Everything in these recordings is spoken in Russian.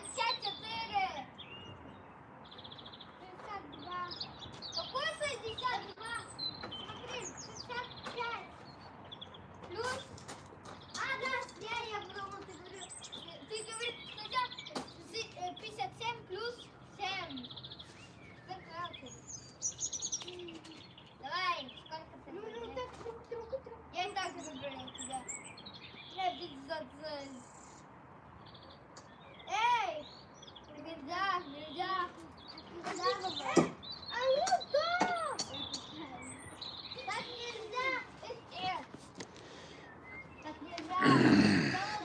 64. 62. Какой 62? Смотри, 65. Плюс. Да, я потому ты говорю. Ты говоришь, сначала 57 плюс 7. Давай, сколько ты? Ну, так, я и так забрала тебя. Я без. Эй! Нельзя. А ну да! Так нельзя! Так нельзя!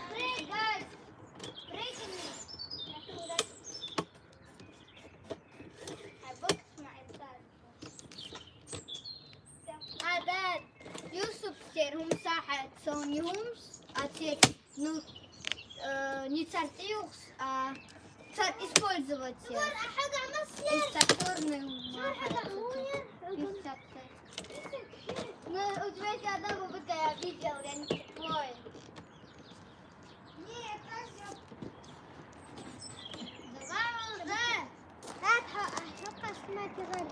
Прыгать! Прыгни! هذا يوسف هم ساحة سونيهم أتيك не цартиус, а использовать стационарный Ну, у тебя есть одна попытка, я видел, я не такой. Нет, давай уже. أتوقع سمعت غير.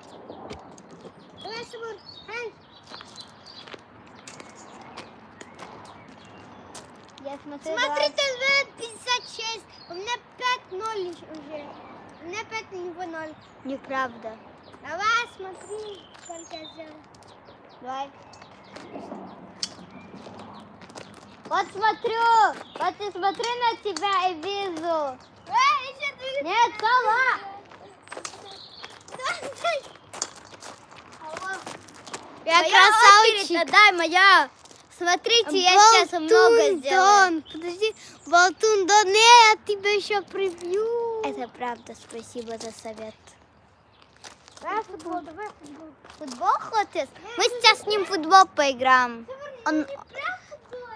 اصبر هاي. Я смотрю. Смотрите, 56. У меня 5-0 уже. У меня 5-0. Неправда. Давай, смотри, сколько я сделал. Давай. Вот смотрю на тебя и вижу. Нет, сама. Я красавчик. Дай моя. Смотрите, я сейчас много сделаю. Подожди, Болтун Дон, я тебя еще прибью. Это правда, спасибо за совет. Давай футбол. Футбол хочешь? Мы сейчас с ним в футбол поиграем.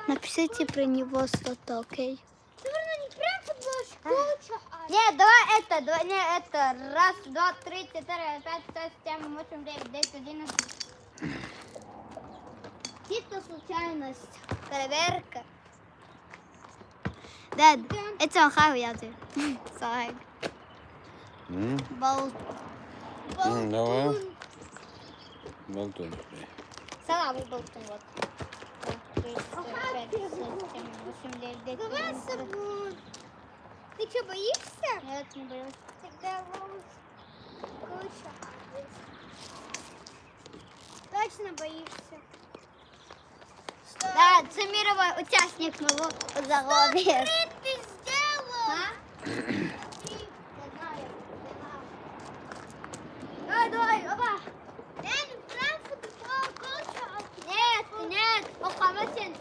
Напишите про него что-то, окей? Нет, давай это. Раз, два, три, четыре, пять, шесть, семь, восемь, девять, 10, 11. Чисто случайность. Проверка. Dad, it's on how you do. Sorry. Давай. Болтун. Салам, болтун, вот. 3, 4, 5, 6, 7, 8, 9, 10, 11. Ты что, боишься? Нет, не боюсь. Тогда куча. Точно боишься? Да, це мировой участник моего заглавия. Что ты сделал? Давай, оба. Нет, около нет.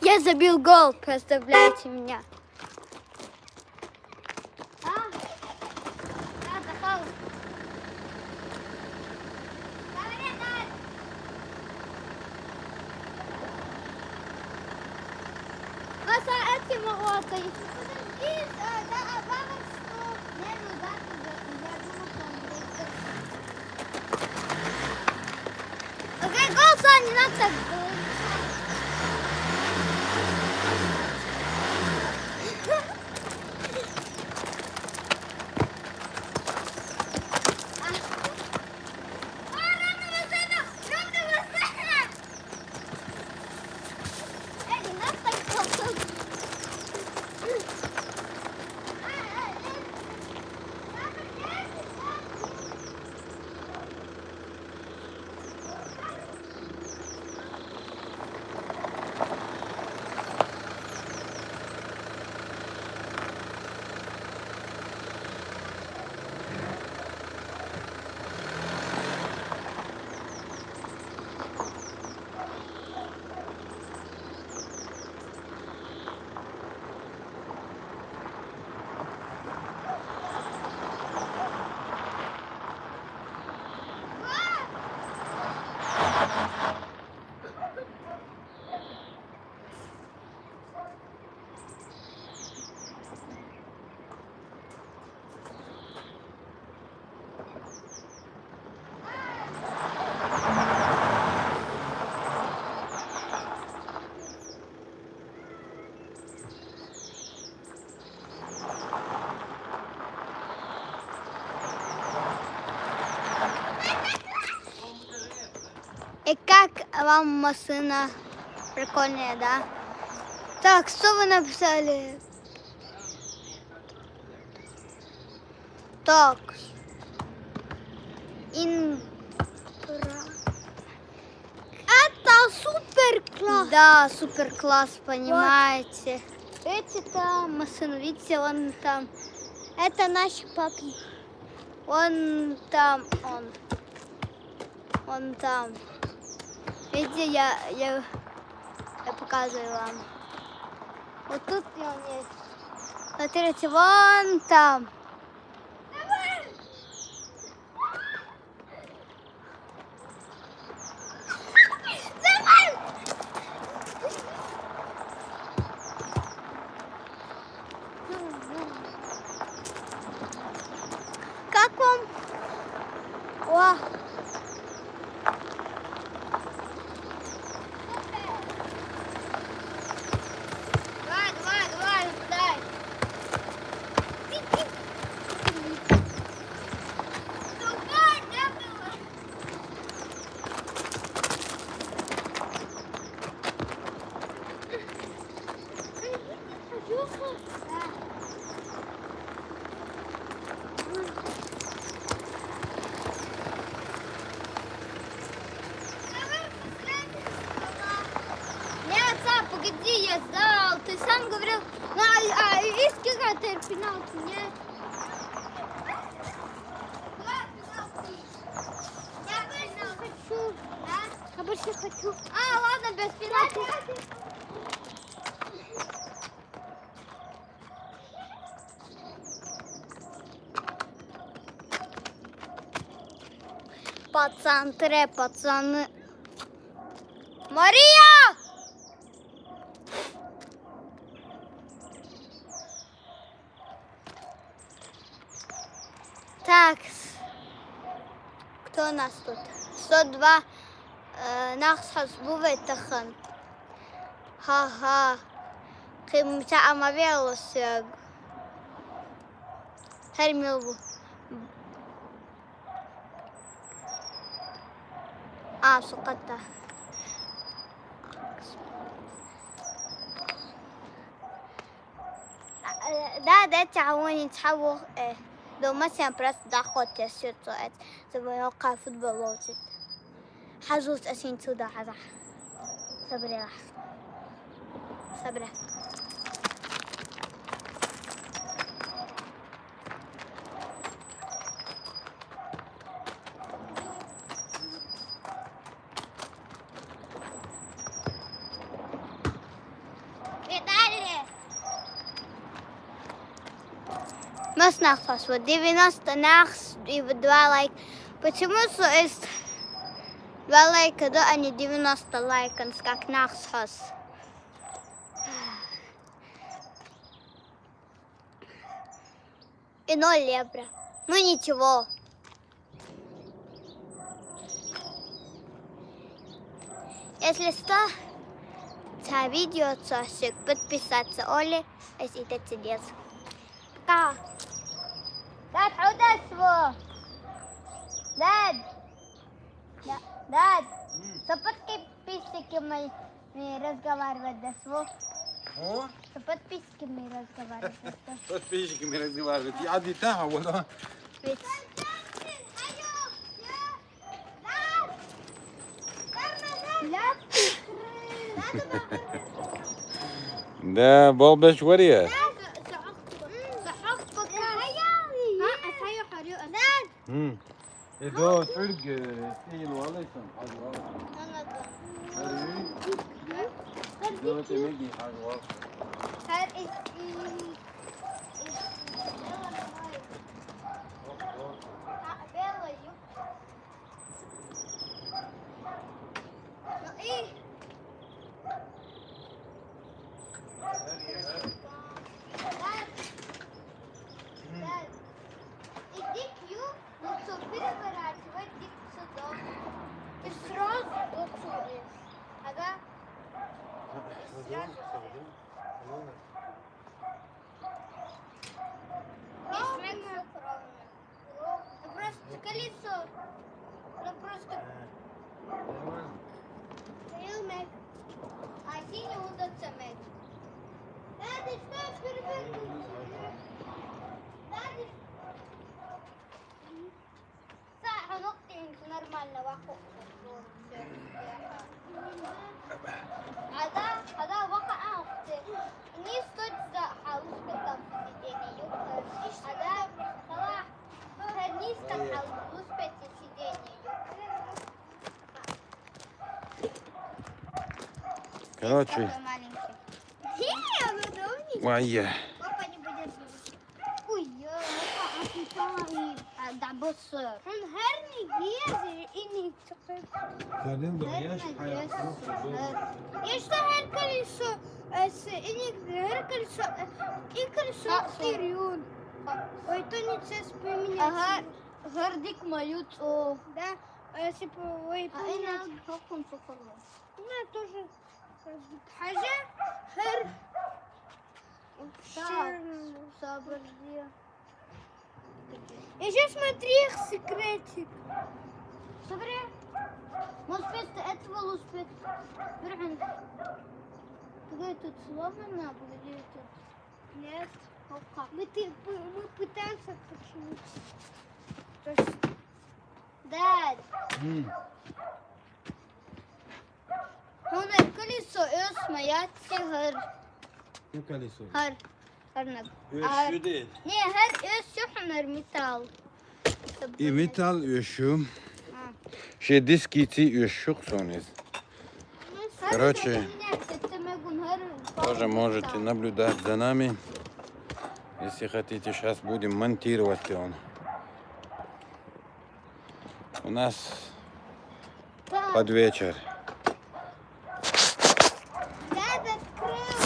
Я забил гол, представляете меня. Окей, гол, Сан, не надо так. вам машина прикольная, да? Так, что вы написали? Так. Это супер класс. Да, супер класс, понимаете. Вот. Видите, там машину, видите, он там. Это наш папа. Он там, он там. Видите, я показываю вам. Вот тут он есть. Смотрите, вон там. Как вам? О! Давай, дай. Нет, сам, погоди, я сдал. Ты сам говорил, ну, иски это пенальти, нет? Я больше хочу. Да? Я больше хочу. Ладно, без пенальти. По центре, пацаны. Мария! Так, кто у нас тут? 102 ناقص حسبوه يتخن ها قيم بتاع ما بيغلص هرمي سقطت ده تعاوني تحول لو مثلا برس داخل تسير طلعت تبغى يوقع فوتبول ووتد حزوز أسين تودا حزح صبري صبري Mas nachfas, вот 90 нахс и 2 лайк. Почему есть 2 лайка, да, а не 90 лайков, как нахс? И 0 евро. Ну ничего. Если что, за видео, подписаться Оле, если это чудес. Пока. Дад, عود اسمه Дад. Дад. С подписчиками разговаривать досво. О? С подписчиками разговаривать. С подписчиками разговаривать. Я дитя, вона. Ведь. ده بابا شوية. إذا فرق إيه والله يسمع حاجة غلط. إذا تمجي حاجة غلط. мег. А синий удается мег. Да, ты что, перевернул? Да, ты... هنقطع نورمال واحد هذا وقع نيستوت ذا حاوس بالضبط سيديني هذا صلاح هنيس كان حاوس بيت سيديني Короче, маленький. Я удобнее. وعيه. Папа не будет. Ой, ده بص هرني جيزي اني يشتهر هركلسو اس اني هركلسو انكلسو تيريون ويتوني تسس بميني هرديك مايوت او да сипо ой انا حكم شكرا انا тоже حاجة هر صبر еще смотри их секретик. صبري مصبت اتفل وصبت برعن تقول تتصلبنا بقولي Нет. توقع Мы пытаемся починить. То есть, داد هنا الكليسو اسمه ياتي Ne kalesi? هر هرنب Öşü değil. نيه هر اس يحمر ميتال I metal öşü. Şey diskiti öşük sonrası. Короче, тоже можете наблюдать за нами, если хотите. Сейчас будем монтировать он. У нас под вечер. дед открыл.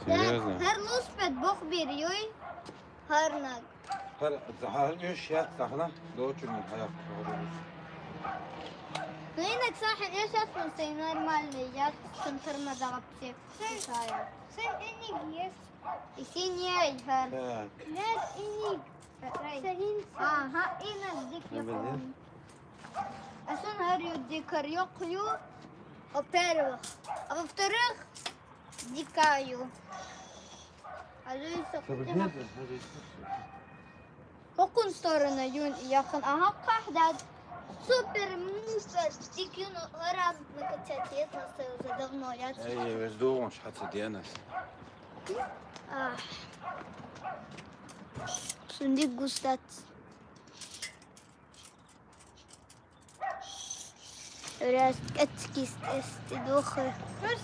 Серьезно? هر لوسبت بخبر يوي هرنك Har öş yat sakla. Doğuçunun hayat. هناك صاحب ايش اسمه سي نورمالي جات سنترنا ضربتك شايف Sen enik есть. يسيني هر Так. Нет, enik. Senin ها انا بديك يقوم اصلا هر يديكر يقيو وبيرو وفترخ ديكايو هذا هكون ستورنا يون يخن اهاق احداد سوبر موفر ديكيون هرب مكتشاتيت نصير زدغنو يات Ey, bezdoğmuş hatı diyenes. سندي قصدت راس اتكيس استدوخر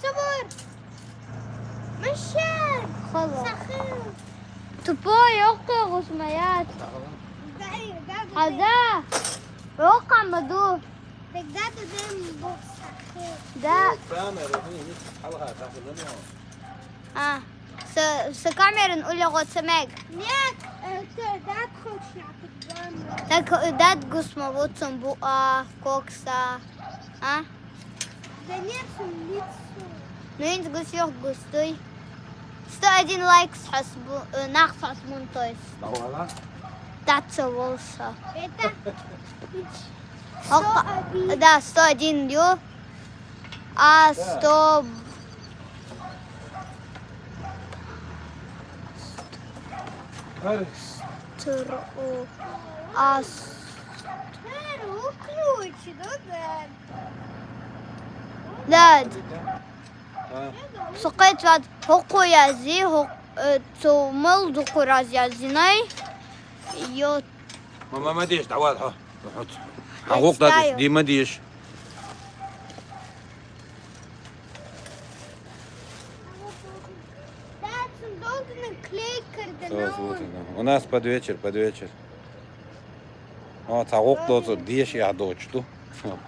صبر. مشان. خلاص سخير. تبو يوقع غسميات ده هذا يوقع مدوف ده زي بوكس سخير. ده Halka takılanıyor. سكامير نقول له غوت سماج Нет, ده تخش يعطيك تاك داد قسمة بوتسن بوقا كوكسا Да нет, лицо. Ну انت قلت يوح قستوي 101 لايكس حسبو ناقص حسبون تويس Dağla. تاتسا وولسا Это Да 101 дю 100 Her ترو ключ, да? داد Ha. سقيت بعد هقو يازي هق تومل دقو راز يازيناي يو ما ديش دعوات ها. حط. حقوق دادش دي ما ديش. Да, он должен наклейкать, Сейчас вот это. У нас под вечер, под вечер. Вот حقوق دوت ديش يا دوتشتو.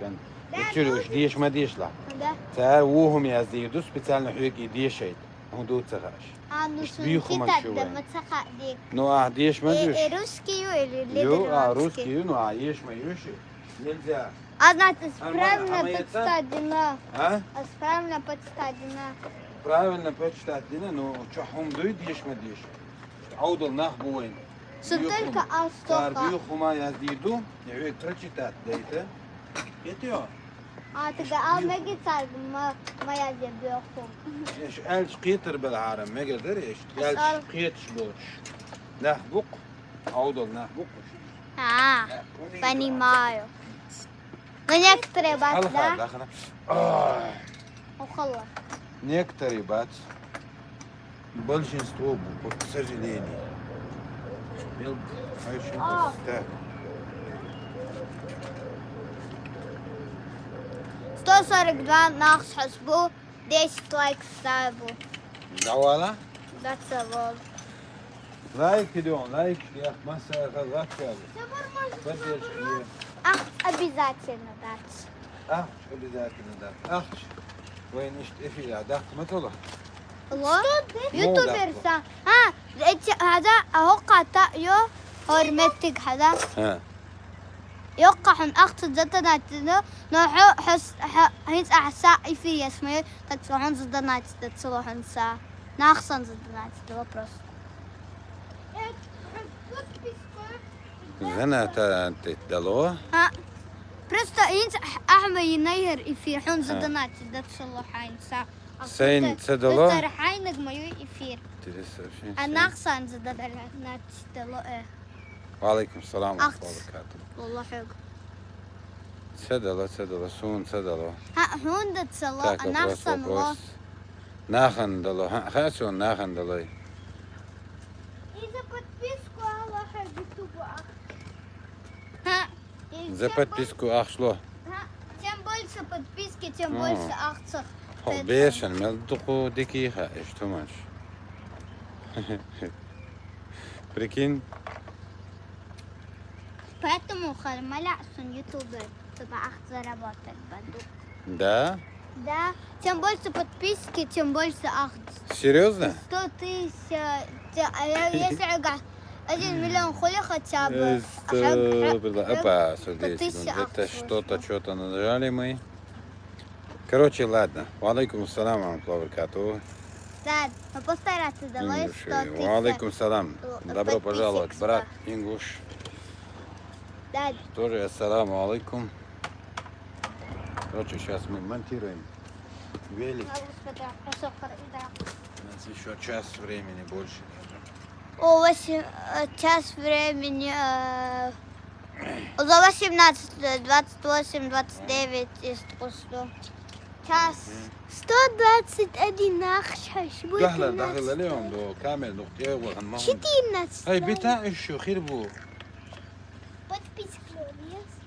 كان. يشيلوا ديش ما ديش لا. ده تعال وهم يزيدوا специально حقوق ديش هيد. هو دوت سغاش. عنو بيخو سنتي منشوين. تقدم تسقى ديك نوع ديش ما ديش. روسكي или يو روسكي نوع يش ما يوشي. نلزا. Она справно Амаяца? подстадена. ها؟ Справно подстадена. правильно почитать дина, но что هم دوي ديش ما ديش. عود النخ بوين. تقال ما قد صار ما يجي بيوخم ايش قالش قيتر بالعالم ما قدر ايش قالش قيتش بوش نحبق عوضل نحبق понимаю. Но некоторые бат, да? داخل Ухала. некоторые бац большинство к сожалению так 142 ناقص حسبوه 10 لايك ставу. دعوالا That's a lot. لايك اليوم لايك يا مساء غلط بديش Ах, обязательно дать. اخش обязательно да اخش وين اشتفي عداك ما طلع يوتيوبر سا هذا أوقع تأيو هرمتك هذا ها يوقع حن أقصد زتنا تنا نوحو حس هيز أحساء في اسمه تتصلحون زدنا تتصلحون سا ناقصن زدنا تتصلحون زنا تدلو Просто هيز أحمى ينير في حون زدنا تتصلحون سا سين تدلو بس رحينك ما يفير ناقصن زدنا تتصلحون وعليكم السلام ورحمة الله أخت. وبركاته والله حق سدلو سون سدلو هون تتصلح ناقصن الله ناخن دلو ها خاسون ناخن دلو إذا подписку Аллаха ютубу за подписку ахшло Чем больше подписки, тем больше акций. بيشن ملدقو دقيقة ايش تماش прикинь Поэтому Хармаля сон ютубер, чтобы акция работать буду. да Да. Чем больше подписки, тем больше акций. серьезно 100 тысяч, если 1 миллион хули хотя бы. Опа, смотрите, это что-то нажали мы. Короче, ладно. Валейкум ассалам, ва баракатуху. Да, но постараться давай 100 тысяч. Валейкум салам. Добро пожаловать, брат Ингуш. Да. Тоже ассаламу алейкум. Короче, сейчас мы монтируем велик. У нас еще час времени больше. О, 8 час времени. За 18, 28, 29 и 100. Час. 121 ناقص دخل اليوم دو كامل نقطة وغنمهم 14. هاي بتاع الشو خربوا Подписка есть?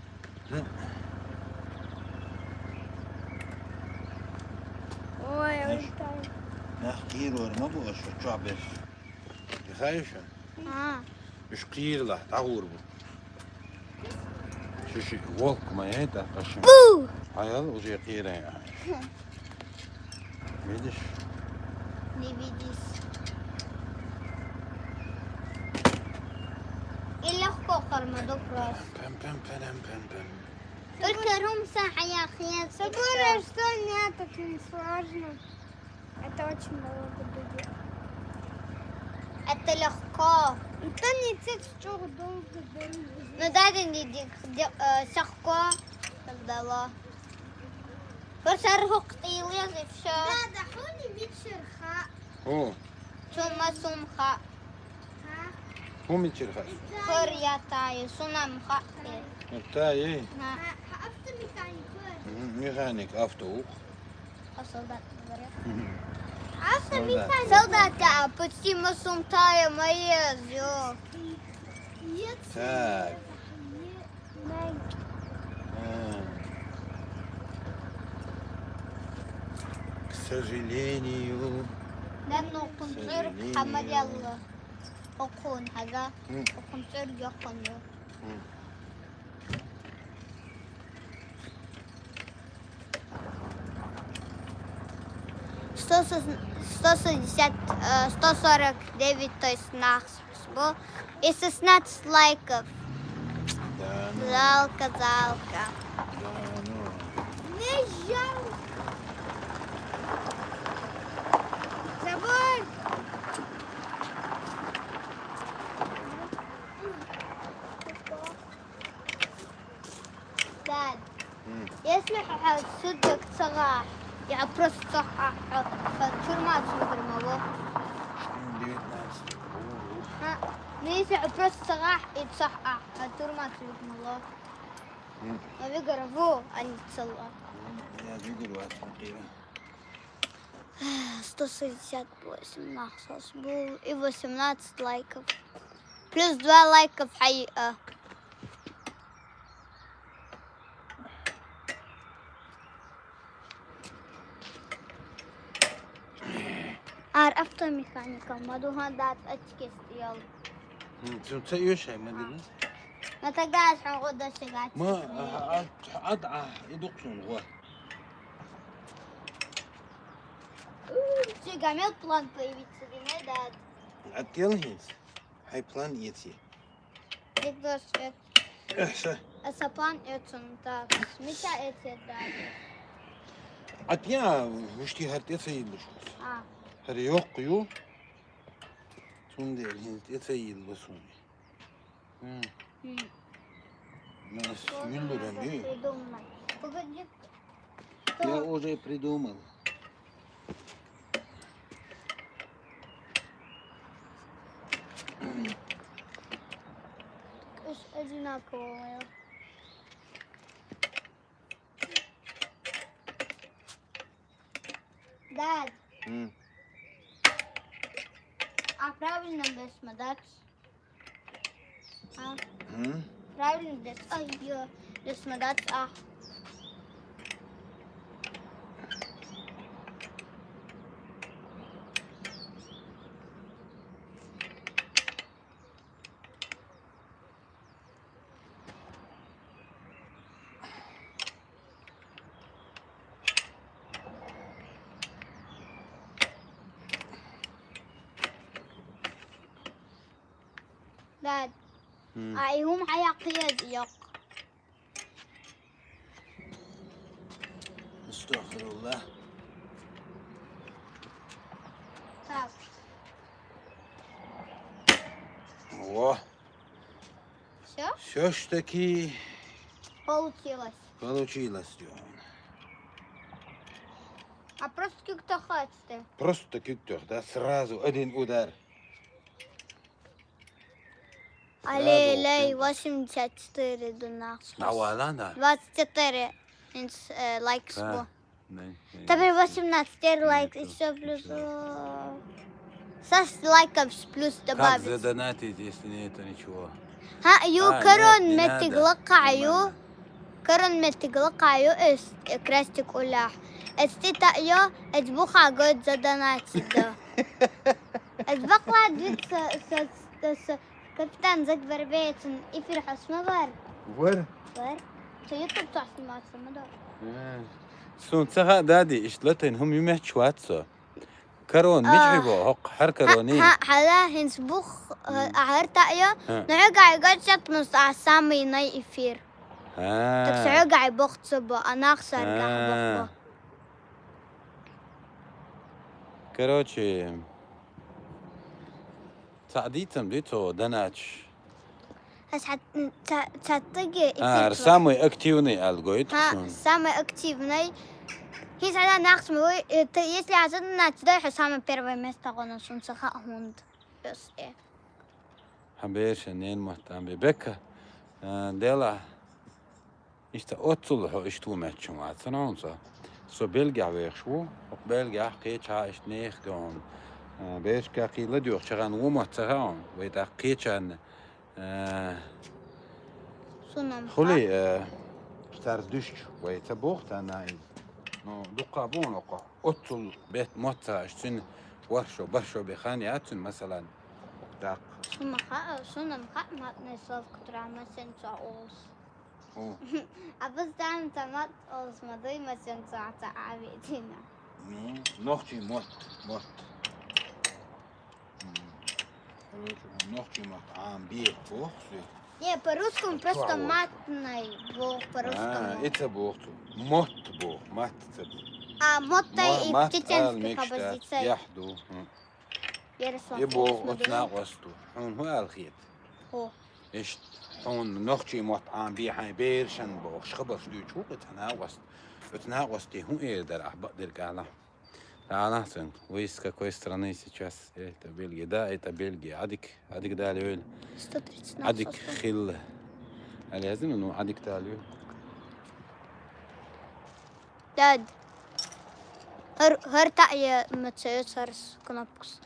Ой, я устала. نحكي له ما بقى شو تعبش خايفة مش قير له تعور بو شو волк ما это قشم Бу! عيال وجي قيرة يعني видишь Не видишь. И легко Хармаду просто. пам пам пам пам пам Только румса хаяхия. Собора, что нет, это не сложно. Это очень много будет. Это легко. Это не что долго. Ну да, не легко. Тогда Башар хуктил и все. Да, да, хуни митшерха. هو Сума сумха. هو من شرخة Хорья таю. Сунам ха. تاي Авто ميخانيك автоух Солдат говорят. Солдата, почти масумтая моя зё. так к сожалению لأنه قنصر حمد يلا أكون هذا قنصر يكون 149, то есть нас было. И 16 лайков. да ну Жалко. да ну Не жалко. Забор. Дад, если صدق صراح يعني بروس صح شو ما تشوف الموضوع ها ليش بروس صراح يتصحح شو ما تشوف الموضوع ما بيقربوه أن يتصلح يا بيقولوا تقريبا 168 ناقص بو и 18 лайков плюс 2 лайка в حقيقة عرفت ميكانيكا ما دو هندات اتشكست يلا شو تسوي شيء ما ادري ما تقعش حنقعد اشتغل ما أضع يدقون هو شو قاعد بلان появиться не дад عتيلهيز هاي بلان يتي يقدر احسن اسبان اتون так смеся эти дад عتيا وشتي هرت يتسيل هر يوقيو تون الهند يتسيل بسوني Нас Мюллером, придумай погоди я уже придумал. одинаково Дад а правильно без а правильно без ай я без а Dad, ay hum hayaqiyad yok. استغفر الله. Так. О. Все? Все-таки Получилось. получилось, Дион. А просто как-то хочешь. Просто киттер, да, сразу один удар. Але лей 84 до нас. Навала, да. 24 лайкс было. Теперь 18 лайк еще плюс... Саш лайков плюс Как добавить. задонатить, если нет ничего? ها يو لا، كرون لا، متقلقع لا. يو كرون متقلقع يو است كراستك ولاح استيتا يو اجبوخا قد زدنات ده اجبقلا جد كابتن زد بربيتن افير حسمه بر Var. شو يطلب تحسن ما تسمى سون سها دادي اشتلتين هم يمهت شواتسو كرون مجعبو هق حر كروني ها حدا هنسبوخ عهرتا يو نعقع قد شط نص عسامي ناي افير تكسعقع بوقت سبو انا اخسر قاع بوقت Короче, تعديتم ديتو دناتش. بس تطقي самый активный алгоритм. ها самый активный. Если она нахсмой, если она туда самое первое место, он сумсаха хунд. حبيش نين مهتم ببكة ديلا إشتا أتصلحو إشتو ماتشو معتنونسا سو بيلقع ويخشو وبيلقع قيتشا إشتنيخ دون بيش كاقي لديوخ شغان ومهتغاون ويدا قيتشان خلي اشتار دشت ويتبوخت أنا نو دقابون وقع أتصل بيت مهتغا إشتن ورشو برشو بخانياتن مثلا داق Sunam mat nesov kutrama sensa os. أوه. Abas dan tamat os madai ma sensa ta avitina. نوختي موت نوختي موت عام بيه بوخسي Не, по-русскому просто матный бог по-русскому. это бухту мот бог мат А моттай и чеченских مكشتا оппозиций. يحدو Ярослав. يبو اتناقصتو حون هو الخيط О. ايش حون نوختي موت عام بيه حي بيرشن بوخ شخبر شدو شوق تناقصت Ötна гости хун эдер ахбадыр кала. Анахтын, вы из какой страны сейчас? Это Бельгия, да, это Бельгия. Адик далее. 130 Адик хил. Алязин, ну адик далее. Dad. Hör ta'ya мацеюцарс кнопкс.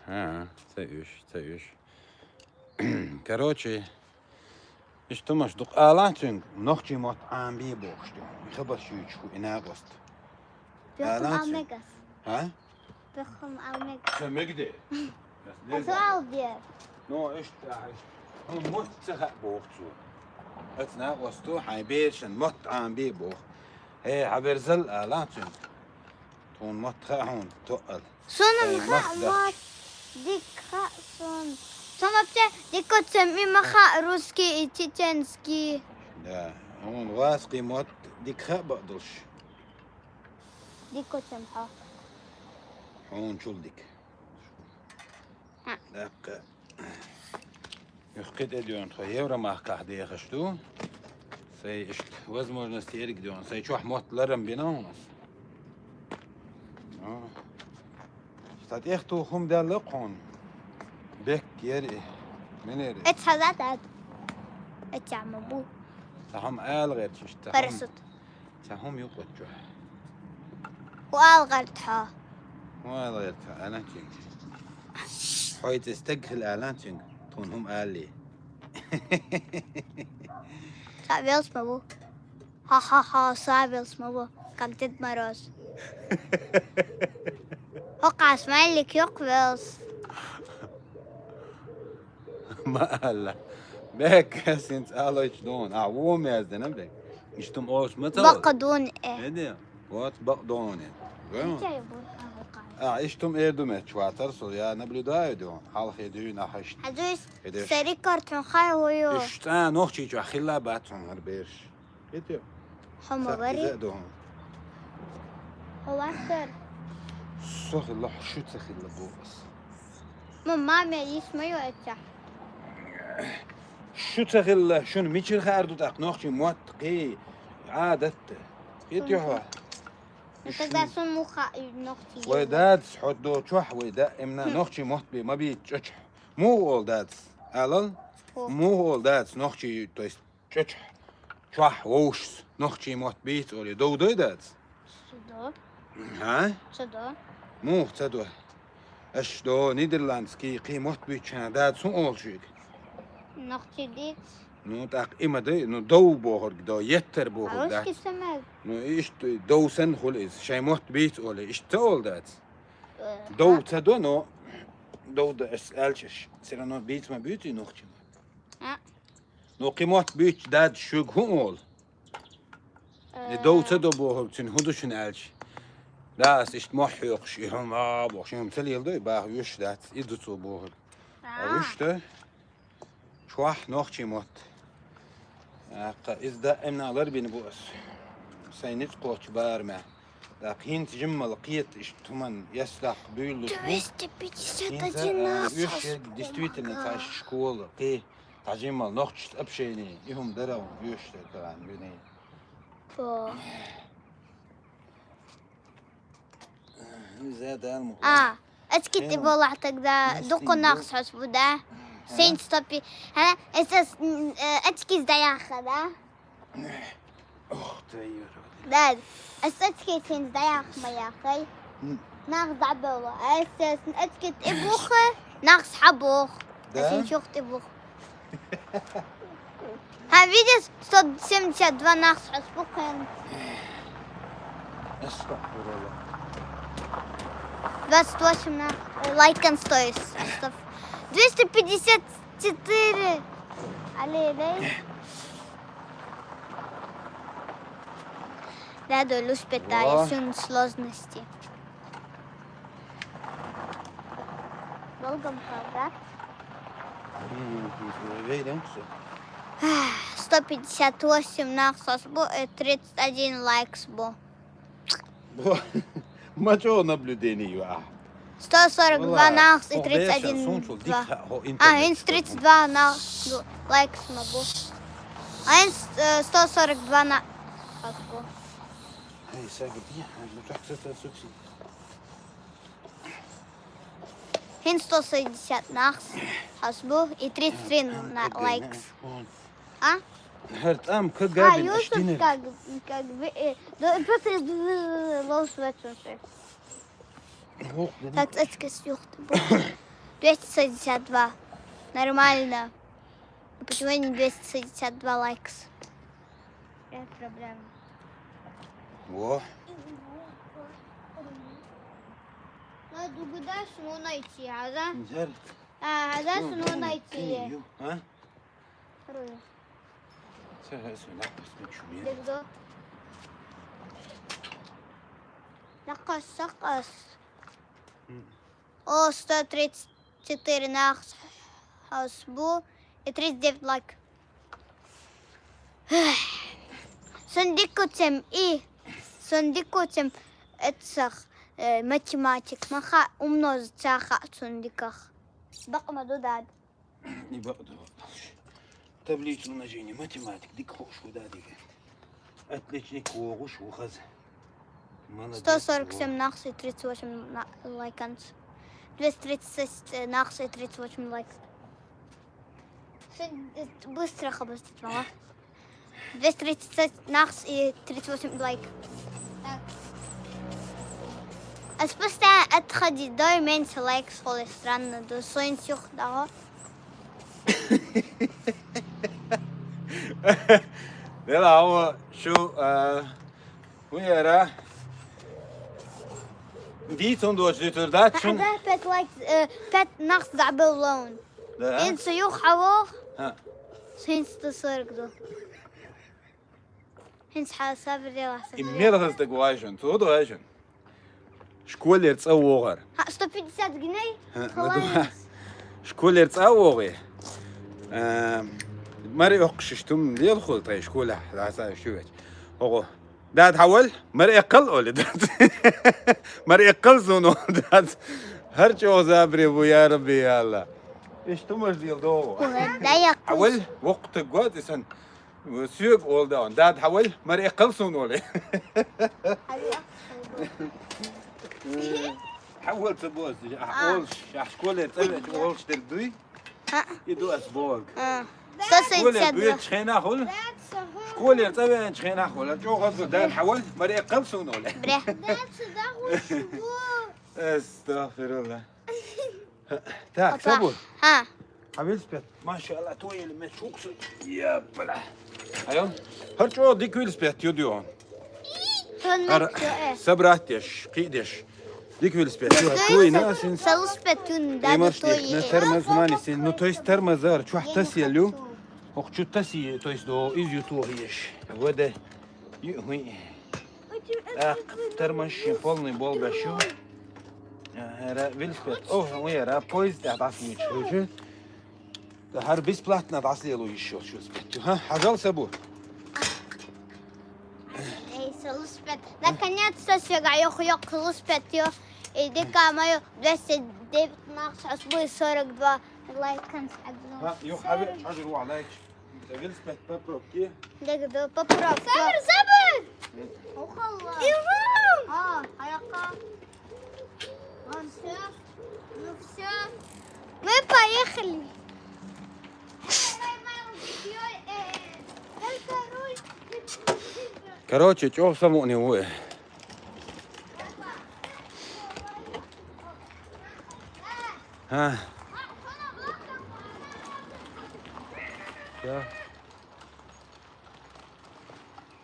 Sayış. Короче, что маш дук алантын, нохчи мот амби бошты. Хабар шучу инагост. Бехом алмегас. Ha? Bechom almegas. Sen megde. Also al dir. No, echt da. Hon mot tsakh bochtsu. Het na was to haybirschen mot ambi boch. Haberzel alantın. Ton mot khahun to'al. Sonum mat dikha son. Самопте дикоцем имаха русский и чеченский. Да, он васқи мот дикха бадылш. Дикоцем ха. Он чулдик. Так. Юхкет ediyorsun. Евро mahkah diye kaçtı. Say işte возможности erik diyorsun. Say çok motlarım bina olmaz. İşte echt tu hum derle kon. Bek yeri. Meneri. Et hazat ad. Et yamabu. Tahum al غير işte. Parasut. Tahum yok otçu. وال غلطها. ما غير اعلانتين. حيت استقهل اعلانتين. تون هم قال لي. Савелс мабу. Ха-ха-ха, савелс мабу. Как Дед Мороз. Hoqa смайлик yok велс. ما قال بك سنت قالوا دون عوام يزدنم بك اشتم اوش متى بقدون ايه. هدي وات بقدون Чай бу. اشتم اردمت شواتر سو يا наблюдаю دون حال خدينا حشت Хадуис Хедеш. сери картон хай хою. اشتا نوخشي جو خلا باتون هربيش هدي حمبري. دون هو اكثر. سخ الله شو تخلى بوس ماما يسمعوا اتش. شو تخلى شنو ميشل خاردو تاق نوخشي موتقي عادت هدي هو تقدر سون مخا نقطي. ويداد حدو تشوح ويدا امنا نوخشي محبي ما بي تشوح مو all that alal مو all that نوخشي то есть تشوح تشوح ووش نوخشي محبي اولي دو داد Сюда. ها Сюда. مو تدو اش دو نيدرلاندسكي قي محبي تشنا داد سو اول شيك نقطي ديت. نو تاق اما دي نو دو بوهر دو يتر بوهر عروس داد كسمك. نو ايش دو سن خلص شي محبي اولي ايش تول داد دو تدو نو دو da elçiş. Sen no bit ma büyütü nohçum. Ha. No qimat büyüt dad şug hu ol. دو تدو بو تن هدوشن elç. Das ist mach yok şihum bu şihum tel yıldı bah yüş dat idutu bu. Arıştı. Çuah nohçimot. Aqa izda emnalar beni bu as. Saynet qoç barma. لكن تجمع لقيت اشتمان يسلق بيولوس 251 нас. действительно تاع школа قي تجمع نقش ابشيني يهم درو يوش طبعا بني زاد المو اسكت والله تقدر دق ناقص حسب ده سين ستوبي انا اساس اتكيز ده ياخذ طيب داد اسكت سين ده ياخذ ما ياخذ ناخذ عبوه اساس اسكت ابوخ ناقص حبوخ اسين شوخت ابوخ ها видишь 172 ناقص حسبوخ استغفر الله 28 на лайкан стоит. 254. Алле. Да, долю спитаю всю сложности. Долго правда? 158 на сосбу и 31 лайк сбу. ما جو наблюдений ва 142 нахс и 31 2. Инс 32 на лайк смогу. Инс 142 на смогу. Hey, zeg het hier. Du sagst das so. Hin 160 нахс. Hasbu и 33 лайкс. А? Hört am, А, kagabin, Юсуф штинер. как бы... Просто лоу светчунши. Так, это съехал. 262. Нормально. Почему не 262 лайкс? Это проблема. Во. Надо угадать, что найти, а да? Zar. А да, что найти. Ha? Второе. Sen söyle, kısmet şunu. Дегдо. Нақас, сақас. О, 134 нахс. Hasbu и 39 лайк. Сондикутем и сондикутем это математик. Маха умножить цаха сондиках. Бакма додад. Не бaqdر. Таблицу умножения, математик, дик хош куда дик. Отличник вогуш ухаз. 147 нахс и 38 лайканс. 236 нахс и 38 лайк. Быстро хабастить, мама. 236 нахс и 38 лайк. Так. А спустя отходить до меньше лайк с холой странно. До соинсюх, да. Dela هو شو ويرا ديتون دوش ديتور دات شن ده بيت لايك بيت نقص دعبه لون. ده إن سيوخ حوخ. ها سينس تصرق ده. هنس حاسب ريلا حسب. إمير هز دقوايشن تودو هايشن شكول يرتصوغر ها 150 جنيه. ها خلاص. شكول يرتصوغي مري أقششتم ليه الخل طيب شكوله لا سا شو هيك هو داد حول مري أقل أولي داد مري أقل زونو داد هر شو زابري أبو يا ربي يا الله إيش تمر ديال دو ضيق. حول وقت قوات إسن سيوق أول داون داد حول مري أقل زونو لي حول تبوز أول شكول تبع أول شتردوي يدو أسبوع شكول 162. بيت شخينا خل شكول تبع شخينا خل جو غزو داد حول مري أقل زونو لي بري. استغفر الله تاك سبور ها. حبيبي ما شاء الله توي لما شوك يا بلا ايوه هرجو ديك ويل سبيت يوديون سبراتيش قيدش ديك ويل سبيت توي ناس سلس بتون داد يمرش توي. ديك نترمز ماني سين نو تويس ترمزار شو حتسي اليوم وقت شو تسي تويس دو إزيو توهيش وده يهوي ترمش полный бол بشو هرا ويلسبيت اوه ويرا بويز ده عصني شو ده هر بيسبلاتنا عصلي لو يشو شو سبيت ها حجال سبور Эй, сэлспет. Наконец-то сигаёх ёк сэлспет ё. И дика моё 219 будет 42 лайканс одно. ها يو حبيب حجروا عليك ويلسبيت بابروكي Дик до попробуй. Сабр! Ухалла. Иван! Аяка. Он всё. Ну всё. Мы поехали. короче чё само не вы ها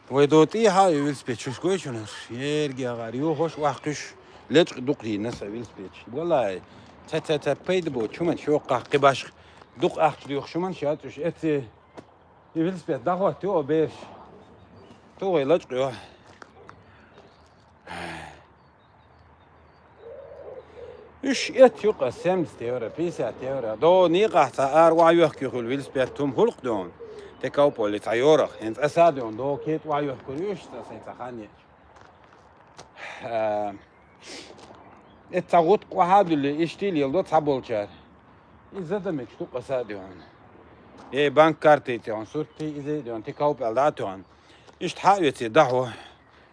ويدوتي هاي ويلسبيت شو شكوي شنو يرجع غاريو خوش واحقش ليش دقي ناس ويلسبيت والله تا بيد بو شو من شو قاش دق اخر يخ شو من شاتش ات ويلسبيت دعوه تو بيش تو علاج قيا إيش يتيق السمس تيورا بيسا تيورا دو نيقة تار وعيوه كيخل ويلسبيت توم خلق دون تكاوبو اللي تيورا انت أسادون دو كيت وعيوه كريوش تسيت خانية التغوط قهاد اللي اشتيل يلدو تحبول إذا دمك شتوق أسادون إيه بانك كارتي تيون صورتي إذا دون تكاوب ألداتون إيش تحاويتي دعوة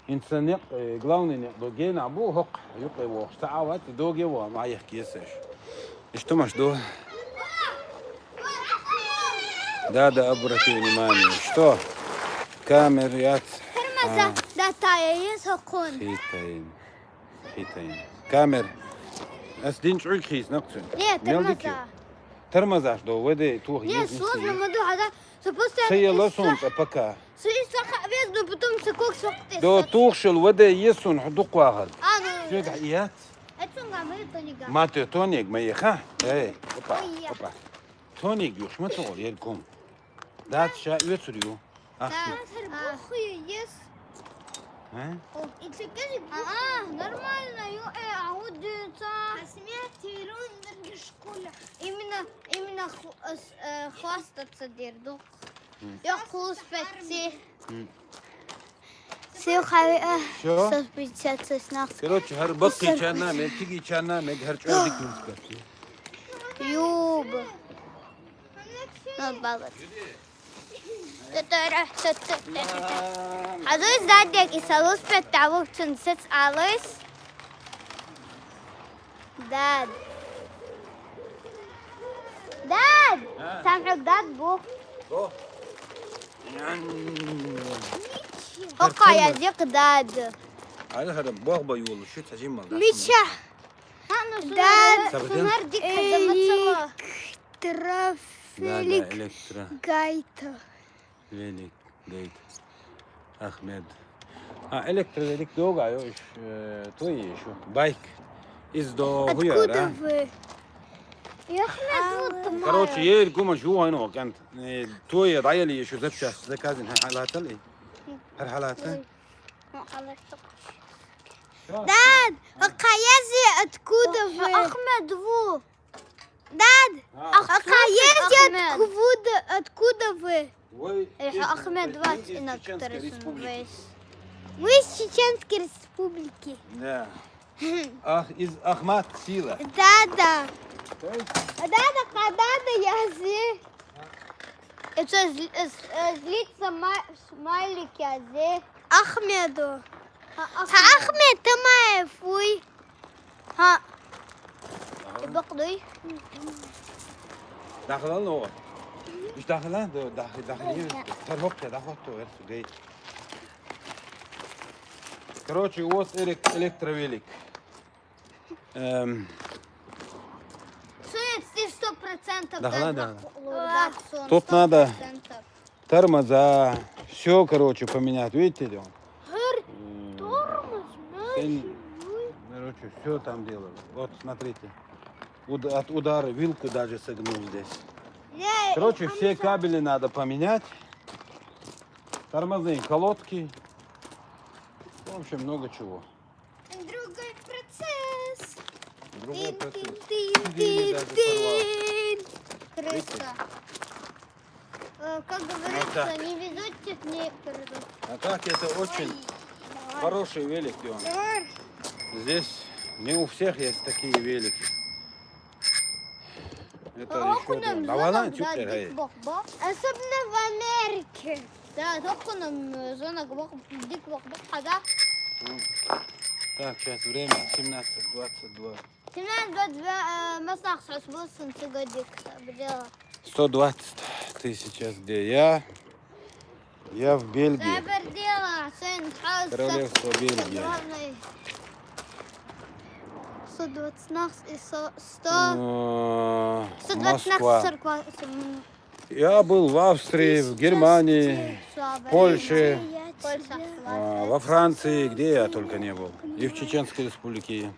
إنسان главный доги на бу хок юк его штаават доги его ما يحكيسش إشتمش دو да обрати внимание что камерят Kırmızı detayı sokun. خيتين كامر أسدين شعور خيس نقصن Нет, ملدكي kırmızı. ترمزاش دو ودي توه Нет, сложно, мы думаем, спустя... سيلا солнце пока Везду, потом сколько сокты. دو توخشل ودي يسون حدوق واحد А, ну... شو دعيات Это мы это не говорим. ما تونيك ما يخا ايه اوبا Ой, اوبا تونيك يوش ما تقول يلكم دات شا يوتريو اخي Есть. ها И теперь... нормально, аудиоца. Именно хвастаться дердук. Я хуспеци. Все хай شو 150 снах. короче هر بقي كان نامك تيجي كان نامك هر عندك نسبتي Юб. Ну, балет. Hazır zaten isalus pet tavuk tünset alış. Dad. Dad. سامحك داد بو. Oka yazık dad. على هذا بابا يقول شو تجي مال Миша. Dad. Sabırın. Sunar dik kazanma. Трафелик. الكترا Гайта. فيليك جيت احمد الكترا ديك دوغا يوش توي شو بايك из до Откуда хуяра вы? Я хмеду. короче يل كوما شو هنا كانت توي ضايلي شو زبش زكازن حالات لي هر حالات Дад, Акаязи, откуда вы? Ахмед ву. Дад, Акаязи, Ахмед. откуда вы? Ахмед вац и на который весь. Мы из Чеченской Республики. Да. Ах, из Ахмат Сила. Да. Дада, когда язи? Это злится смайлики, а здесь... Ахмеду. Ахмед Тамаев, уй. بقضي داخل له مش داخلان داخلين ترهق داخلته جاي короче вот электровелик ты 100%. Да. Тут надо тормоза все короче поменять видите ли короче все там делают вот смотрите от удара вилку даже согнул здесь короче все кабели надо поменять тормозные колодки в общем много чего Другой процесс. другой процесс Крыса. Как Вот говорится, так. не везут некоторые. а так это очень хороший велик и он. Здесь не у всех есть такие велики. Это еще давала тюкер. Особенно в Америке. Да, только нам зона дик хада. Так, сейчас время 17:22. 17 مساق حسبوس تقعدك بديلا. 120 тысяч сейчас где я в Бельгии. بديلا عشان تحاول Королевство Бельгия. 120 нахс и 100. 120 Москва. 40. Я был в Австрии, в Германии, в Польше, Польша. во Франции, где я только не был. И в Чеченской Республике.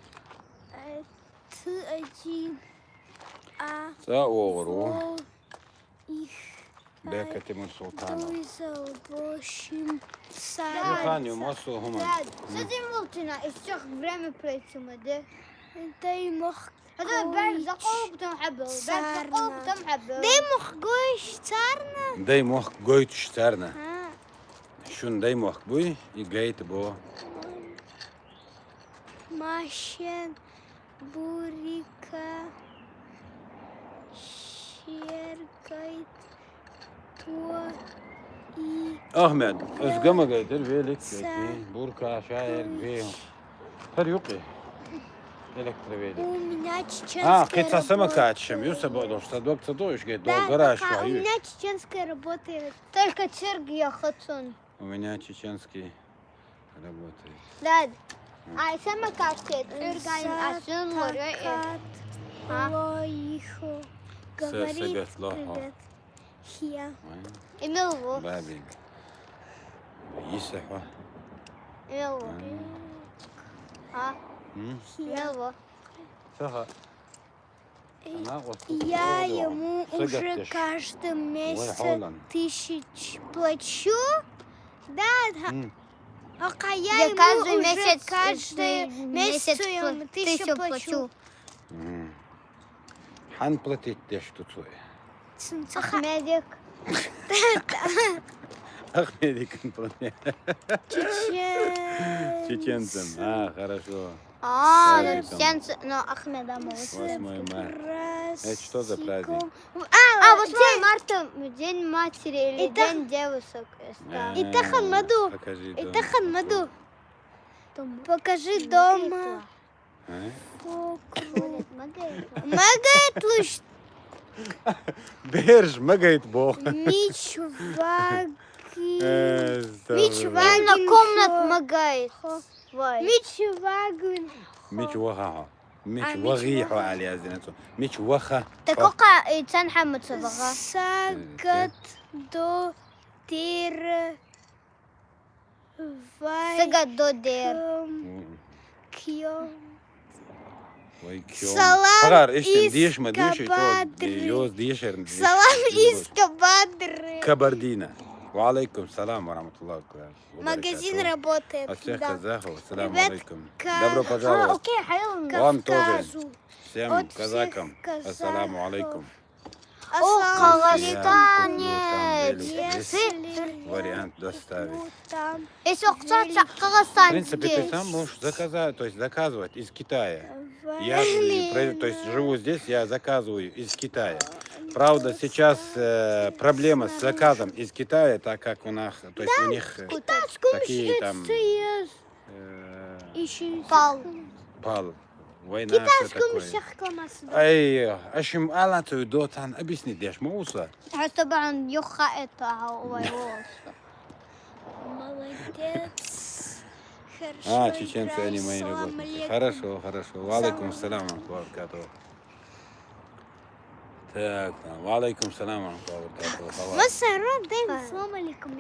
Заору. Бека Тимур Султанов. Механию, массу гуман. Садим лутина, из всех время пройти, да? дай мох. هذا بعد زقوق تمحبه بعد زقوق تمحبه дай мох гойш царна. Дай мох гойт штарна. Шун дай мох буй и гейт бо. Машен бурика шергайт то и Ahmet, özgama gaydir velik burka şair ve her yok ya. Elektrovelik. У меня А, чеченская кицаса работает. макачем, юса бодор, садок цадоиш, гей, Да, гараж пока у меня чеченская работает. Только цирк я хочу. У меня чеченский работает. Да. Ай, сама как-то Иргайн Асун Сатакат лоихо. Говорит, Сагат лохо. привет. Хия. Имелву. Бабик. Исахва. Имелву. А, Имелву. Саха. Я ему уже каждый месяц Холланд. 1000 плачу. Да, да. А я Я ему каждый уже месяц, каждый месяц ему 1000 плачу. плачу. Хан платить деш тут свой. Ахмедик. Ахмедикан платить. Чечен. Чеченцам. А, хорошо. А, Ой, ну там. чеченцы, ну Ахмеда мы. 8 марта. Это что за праздник? А, 8 марта день матери или день девушек. Итахан Маду. Покажи дом. Итахан Маду. Покажи дом. Магает луч. Берж, магает бог. Мичваги. Именно комнат помогает. Мичвагин. مش وخا مش وغيحو على زينته مش وخا تقوقع يتسنح متصبغة. Сагат до тир. سقط دو دير. Кьом. ويكيوم Салам فقار ايش из ديش ما ديش Кабадры. يوز ديشر Салам из Кабадры. كبردينا وعليكم السلام ورحمة الله وبركاته. Магазин работает. الشيخ Да. Казахов, السلام Привет, عليكم. Ка- Добро пожаловать. окей, حلو. Вам тоже. Кавказу. Всем От казакам. всех казахов. Ассаламу алейкум. О, Казахстане. Если Вариант доставить. там Если кто-то В Казахстан принципе, ты здесь. сам можешь заказать, то есть заказывать из Китая. Я то есть живу здесь, я заказываю из Китая. Правда, сейчас проблема с заказом из Китая, так как у нас, то есть у них такие там Пал. пал, война, все такое. Ай, ашим алату дотан, объясни, дешь муса. طبعا يخا это هو Молодец. А, Хорошо чеченцы, играешь. они мои Салам работники. алейкум. Хорошо, хорошо. Валейкум салам баракату. Так, валейкум салам баракату. Масаров, дай салам алейкум.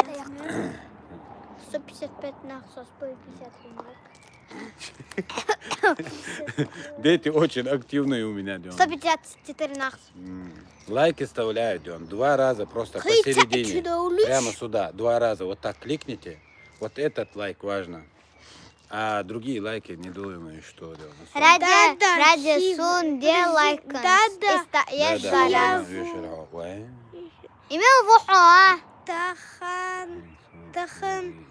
155 на 150 Дети очень активные у меня, Дион. 154 на Лайки вставляют, Дион. 2 раза просто посередине. Прямо сюда. 2 раза. Вот так кликните. Вот этот лайк важно. А другие лайки не думаю, что, Дион. ради сун де лайк. Да. Имел вухо. Тахан.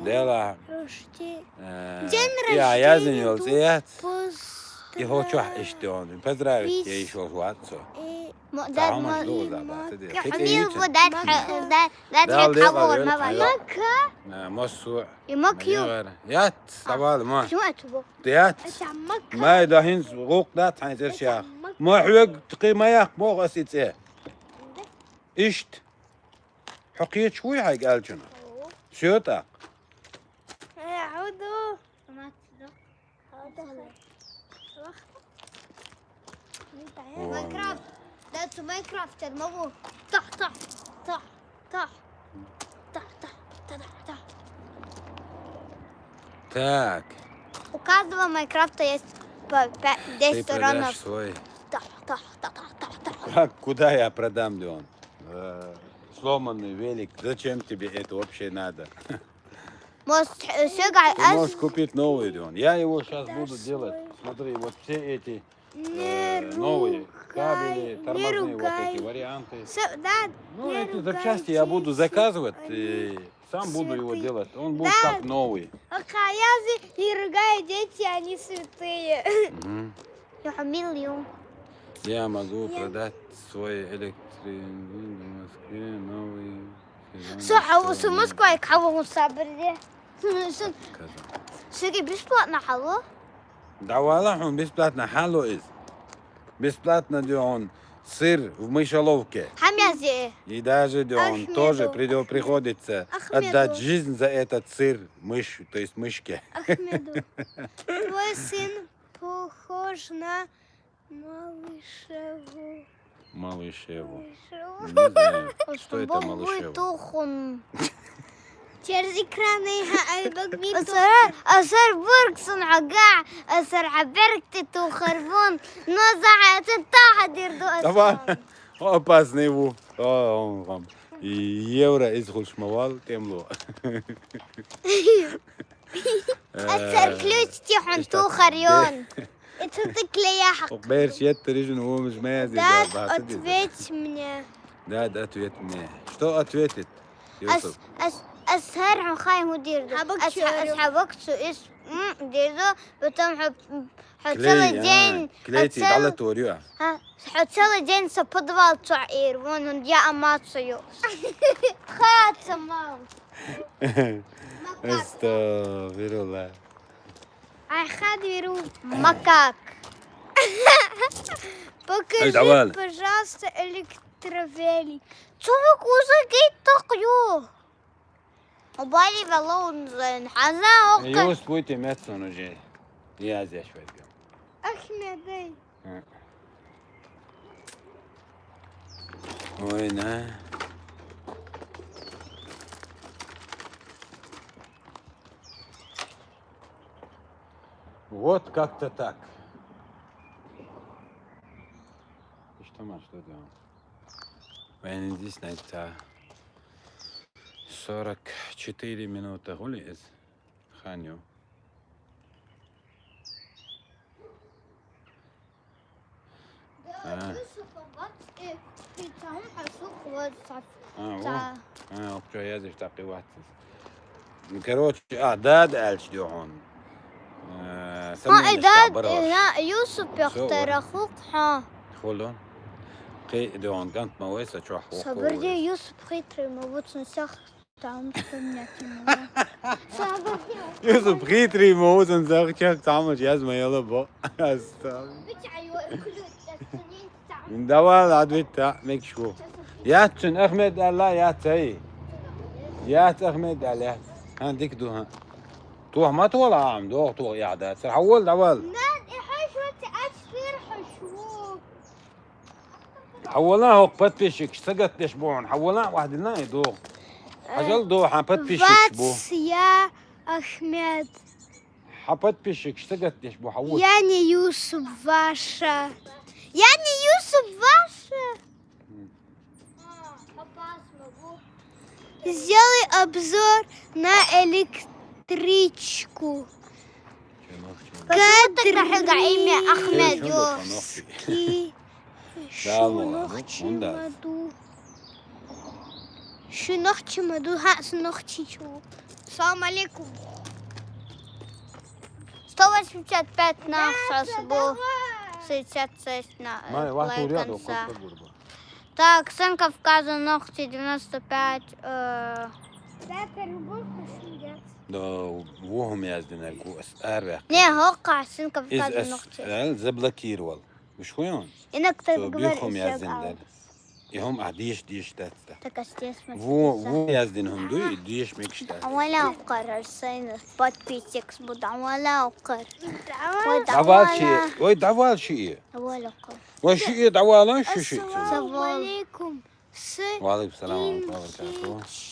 Дела. День Я занялся. Я И хочу, что он поздравить я еще в отцу. Тамаш доза, да, ты делаешь. Амил ودات حول ما بعرف. مصر. يمكيو. يات طبعا ما. شو أتبو؟ يات ما دهين غوق لا تحنزر شيخ. ما حوق تقيمة ياك مو غسيت ايه. اشت. حقيت شوي هاي قال شنو. شو تا؟ عودوا ماينكرافت. ده ماينكرافت الموضوع. طح طح طح طح طح طح طح طح. Так. У каждого Майнкрафта есть по 10 Ты уронов. продашь свой. Тах, тах, тах, тах, тах, тах. Как, куда я продам, Леон? Сломанный велик. Зачем тебе это вообще надо? Может, сюда Ты можешь купить новый, Леон. Я его сейчас буду делать. Смотри, вот все эти новые кабели, тормозные вот эти варианты. Да, Ну, эти запчасти я буду заказывать и сам буду его делать. Он будет как новый. Хаязи и ругают дети, они святые. Мгм. يحمل اليوم. Я могу продать свой электрический в Москве новый сезон. صح Что Москва и кого صابر сказал. سوقي бесплатно حلو Давала он бесплатно халу из. Бесплатно он сыр в мышеловке. حميازي И даже он Ахмеду. тоже приходится Ахмеду. отдать жизнь за этот сыр мышь, то есть мышке. Ахмеду, твой сын похож на Малышеву. Малышеву. Не знаю, что это بوي Малышева. توخن Через экраны бакмиту. أسر بركسن عقاع أسر عبركت توخربون نوزع تنتاح دير دو طبعا опасный его. И евро из хулшмавал темло. أسر كلوش تيحن توخريون اتنتك لياحق Бер шет режен его мش мязь. Дад, ответь мне. Да, ответ мне. Что ответит? Юсуф. أسهر عن خاي مدير دو حبك شعره. أسحبك سو اسم دير دو بتم حتلا جين كليتي على توريا. حتلا جين سبضوال تعير وون يا أمات سيو خاتم استغفر الله. Ахадвиру. مكاك Покажи, давай. пожалуйста, электровелик. تشوفك وزكي تقيو وبالي بلون زين حزا وقت يوس بويتي ماتسون وجي. يا زي شوي. Ахмедай. وين Вот как-то так. И что, Маш, что делаем? Войны здесь на это 44 минуты гули из Ханю. اوكي يا زي تاقي واحد. كروتش داد الش ديون. ها إداد لا يوسف يختار أخوك ها خلون. قي ديون كانت مويسة شو حقوق. صبرجي يوسف خيتري موت نسخ تعمل سمعتي يوسف خيتري موزن زغشك تعمل جهاز ما يلا بو. من دوال عدويتا ميك شو. ياتشن أحمد الله ياتي. يات أحمد الله. هنديك دوها. توه ما طول عام دوه توه يعدات. حول دوال. حولناه قبت فيشك سقط لشبون حولناه واحد لنا يدوه. حجل دوه حبت فيشك بو. Ватс, я Ахмед. حبت فيشك سقط لشبو حول. Я не Юсуф ваша. Я не Юсуф ваша. Сделай обзор на электричку. إيمي أحمد يوسف شو نحكي مدو هاس نحكي شو. السلام عليكم. 185 ناقص أسبوع 66 ما واحد ورياض конца. وقت. Так, оценка вказана ногти 95. ده وهم يازدنا الكوس أربع. Не, هوقع оценка вказана إز ногти. زبلة كيرول. مش وين؟ إنك شو تقبل بيخهم إشياء يازدنا. يهم عديش ديش تاتا. Так, естественно. وو يازدنهم دو ديش ميكش تاتا. ولا أقرر سين подписчик будет ولا أقرر. دعوال شيء. وي دعوال شيء. ولا أقرر. وي شيء دعوال شو شيء. السلام عليكم. وعليكم السلام ورحمة الله وبركاته.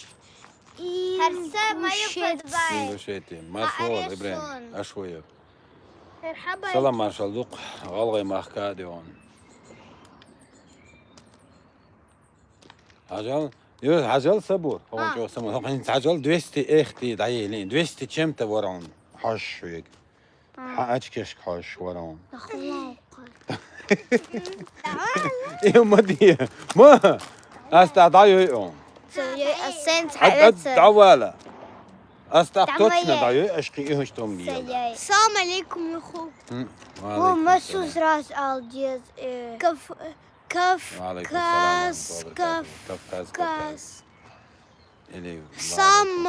هرسا ما يفض باي. شو شيء ما فوق إبراهيم أشوية. مرحبا. سلام ما شاء الله غلغي ما أحكادي هون. عجل يوز عجل صبور هون شو سمو هون عجل 200 اختي دعيلين 200 كمتة ورون حش هيك حقك كشك حش ورون الله أقرر. ايه ما دي ما استعضايو يقوم السين حد تعبت. عواله Астах Там точно моя. даю, ашки их что мне. Салам алейкум, Миху. О, Масус раз алдез. Кавказ. Или Сам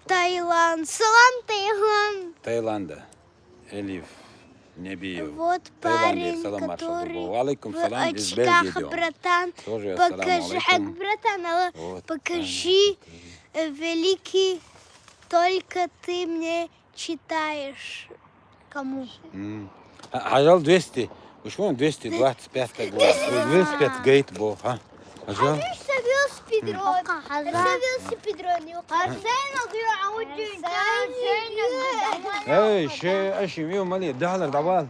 Таиланд. Салам Таиланд. Таиланда. Элиф. Небиев. Вот парень, салам, который алейкум в салам из очках, Бельгии. братан. Тоже ассаламу Покажи, алейкум. братан, але Вот, покажи, великий, только ты мне читаешь. Кому? Ажал 200. Уж вон 225 год. 225 гейт бо, а? Ажал. велосипедрон. велосипедрон. Эй, شيء أشي ميو مالي دهلر دبال.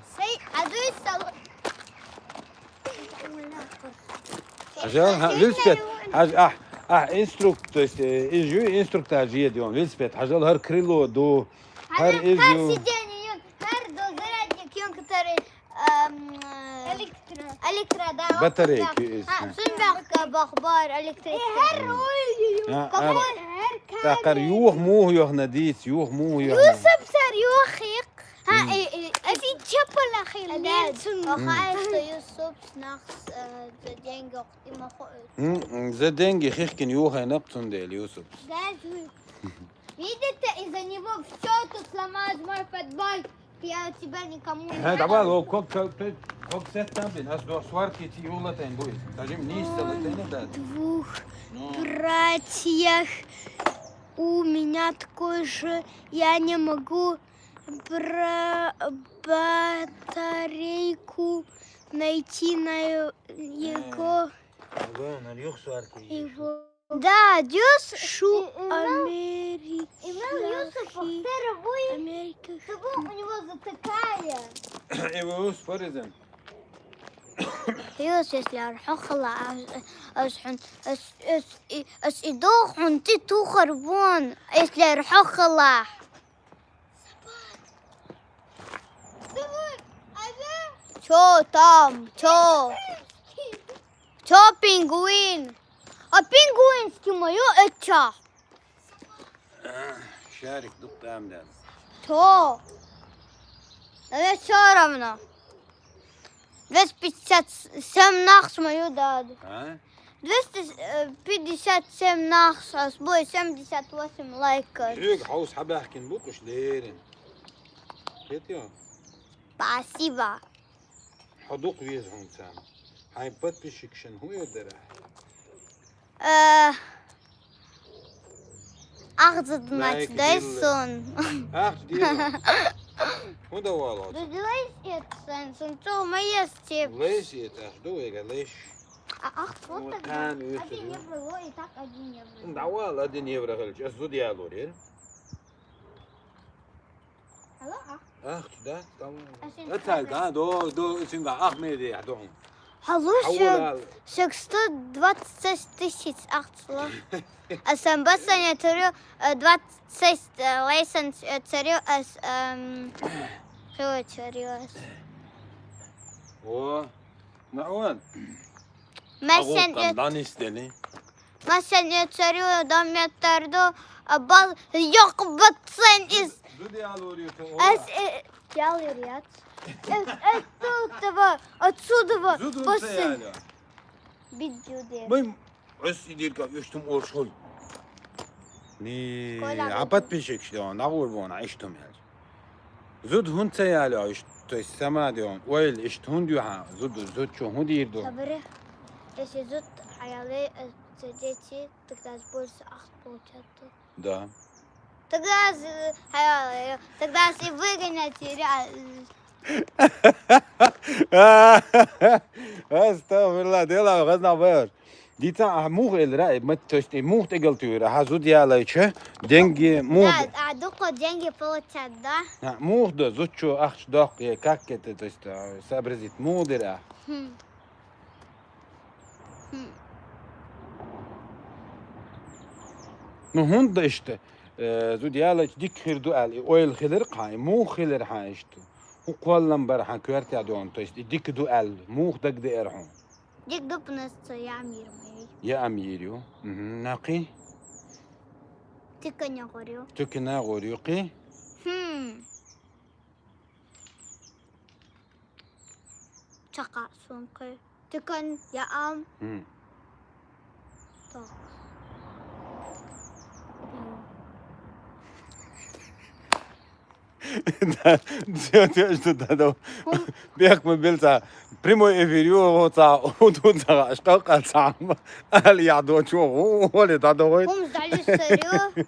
أجل ها للسبت حاج إنستروكت إجوا إنستروكتاج يديون للسبت حاجل هر كريلو دو هر إجوا Электро, да. батарейки. Сумбяхка бахбар электричество. تاكر يوه موه يوه نديس يوه موه يوه. يوسف صار يوخيق. أزيد شبل أخي. Охайство Юсуп снахс деньги има хоет. За деньги хихкин юха напцун дел Юсуп. Видите, из-за него все тут сломают мой футбол. Я тебя никому не هذا دبال هو كوك سات تامبين أصدق سوارتي تيولتين بويس. تجيب نيستلتين ده. Двух братьях у меня такой же. Я не могу батарейку найти на его. Да, дюс шу Америки. Америка. У него затыкая. إيوه فرزن. يوس يسلر حخلا أسحن أس إدوخ أنتي تخربون يسلر حخلا شو تام شو بينغوين البينغوين سكيمو اتشا شارك دق أمدان. شو هذا شو رمنا 257 нахс мою дadu. 257 нахс, а с бой 78 лайков. شيك حوس حبة أحكي بوكش ديرين. كيتيا. Спасибо. حدوق ويزهم سام. هاي بتبشك شن هو يدرع. أخذت ناس دايسون. أخ ديرين. هو ده والله. Доделай это, сунцу моя степ. ليش يتأخذوا يا ليش؟ Ах, вот так. وكان 1 يوسف. евро, и так 1 евро. دعوة لدين يبرهلش أزود يا لورين. Алло, ах. أخ ده تمام. عشان أتسأل ده دو إسمه أخ ميدي يحدون. Халуша 626 тысяч акций. А сам бассан я царю 26 лайсенс я царю что царю. О, نعوان. Массан دانيس دلي. я царю дом я тарду бал yok батсан из زود يا لوري. я лирят. Отсюда زود бассан. وسيالة. Бидюде. مهم عس يدير كا يشتم أول شوي. ني كولا عبت بيشك شلون نقول بون عشتم هل. زود هون سيالة عشت السما ديون ويل عشت هون ديوها زود شو هون دير دو. Добре. Если зуд хаялы дети, тогда больше 8 получат. Да. Тогда если выгонять استغفر الله ديلا غزنا بير ديتا موغ الرأي ما تشت موغ تقلتوا راح زود يا ليش دينجي موغ а дуко деньги получат, да? موغ ده زود شو أخش داق يا كاكة تشت سابرزيت موغ درا نو هون ده اشت زود يا ليش ديك خير دو قال اويل خير قاي مو خير حاجته وقال برحا كوارتي عدون تشت ديك دو قال موغ دك دي ارحون Дик дупнес я мир мой. يا أميريو ناقي Только не говорю. Tüküne koruyor. Чака сумка. Только я ам. Hı. Так. Что да. Бег мы бился. Прямой эфир его тут что касам. Али я дочу. Оле да давай. Кум сдали сырье.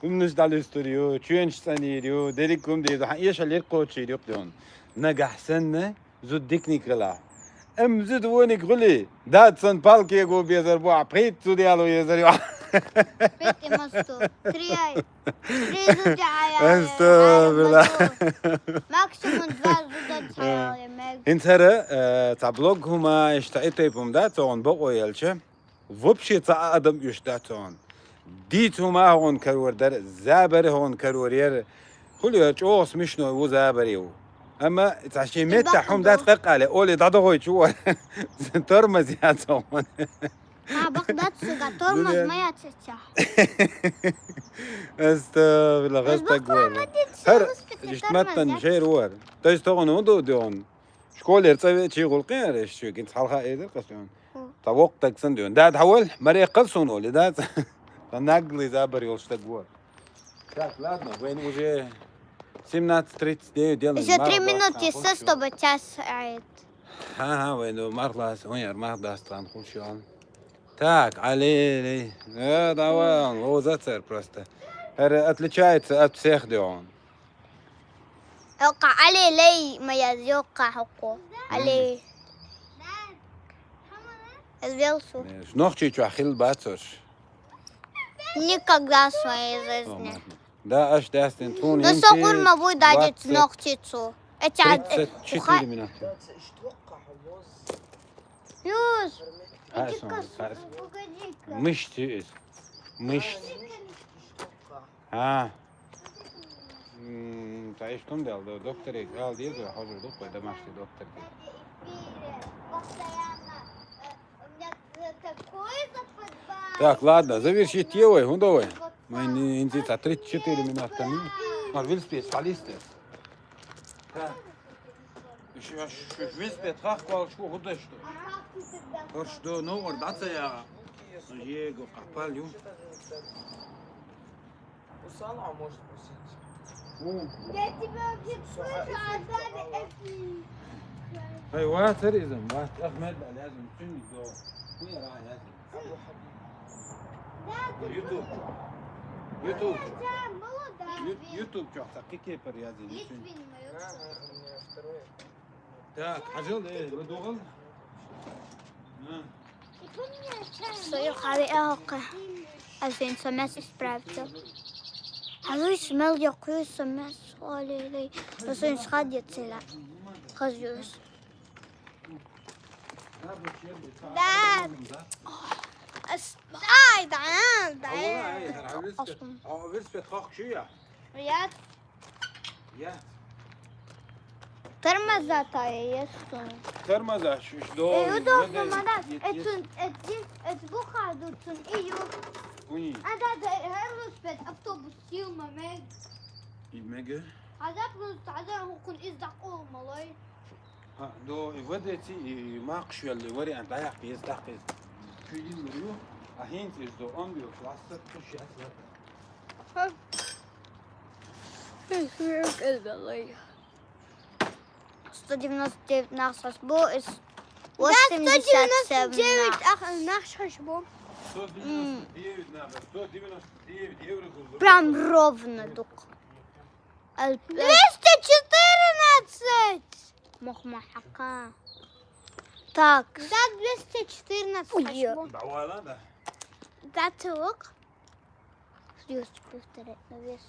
Умнش دال استوديو تشينش سانيريو ديريكم دي ايش اللي كوتشي يقدون نجح سنه زود ديكنيك لا ام زود وينك غلي دات سن بالكي جو بيزربوا بريت تو ديالو يزريو Петь мосту. Триай. Три зудя. استغفر الله Максимум 2 зуда царали. انت هره تابلوج هما اشتايتهم داتون بقوا يلشه وبشي تا ادم يشتاتون ديت هما هون كرور در زابر هون كرورير كل جوس مشنو وزابريو اما تعشي متاحهم دات ققاله اولي دادوي شو ترمز ياتون بقدات سيجاتور مزمية تسيح. استغفر الله غستك هر اشتمتن شير ور تشتغل ودو دون شكول يرتبي شي غلقين ايش شو كنت حلقه ايه قصون توقتك سندون داد حول مري قلصون ولي داد نقلي زابر يلشتك ور Так, ладно, вين уже 17:39 делаем. Еще 3 минуты, чтобы час عيد. ها وين مرلاس وين مرلاس там خشون. Так, علي давай, он зацер просто. Отличается от всех дён. يوقع عليه لي مياز يوقع حقه عليه البيلسو Noch чуть-чуть ахил бацош. никогда в своей жизни. Да, аж да, стентун. Но сокур ما بو داجت نوختيتسو. 34 минуты. Юс. Мышцы. Мышцы. تعيش تندل دكتور قال ديزو حاضر دكتور ده ماشي دكتور Так, ладно, заверши тело, ну давай. Мы не интица 34 минуты. Мар велспет, спалисты. Так. Еще велспет, как квал, что куда что? Что, ну, ордаться я. Его копалю. Усала может просить. Я тебя вообще слышу, а сами эти... ايوه تريزم احمد لازم تشني دو وين راح لازم يوتيوب يوتيوب يوتيوب شو حقيقي بريازي Второе. Так, حجل ايه بدوغل Свою халиалка. Один смс исправится. А вы смел якую смс олили. Один сходится ла. Хазюс. Да. Ай, да, да. велспет خاخ شيا Ряд. يا Тормоза-то есть. ترمزة شو Удобно, мадам. Это бухаду, и وين هذا هربت автобус сил мамек. يمجه هذا هذا هو كن إزدق أول ملاي. دو ودتي ما قشوا اللي وري عن ضيق يستحق شو يمريو الحين تيجدو أمبيو خلاص كل شيء أسود 199 на сосбу из 87 наш шашбу. 199 надо 199 евро Прям ровно дук. 214! Мохмахака. Так. Да, 214 шашбу. بعوالا ده Да, тук. Juste повторять на вес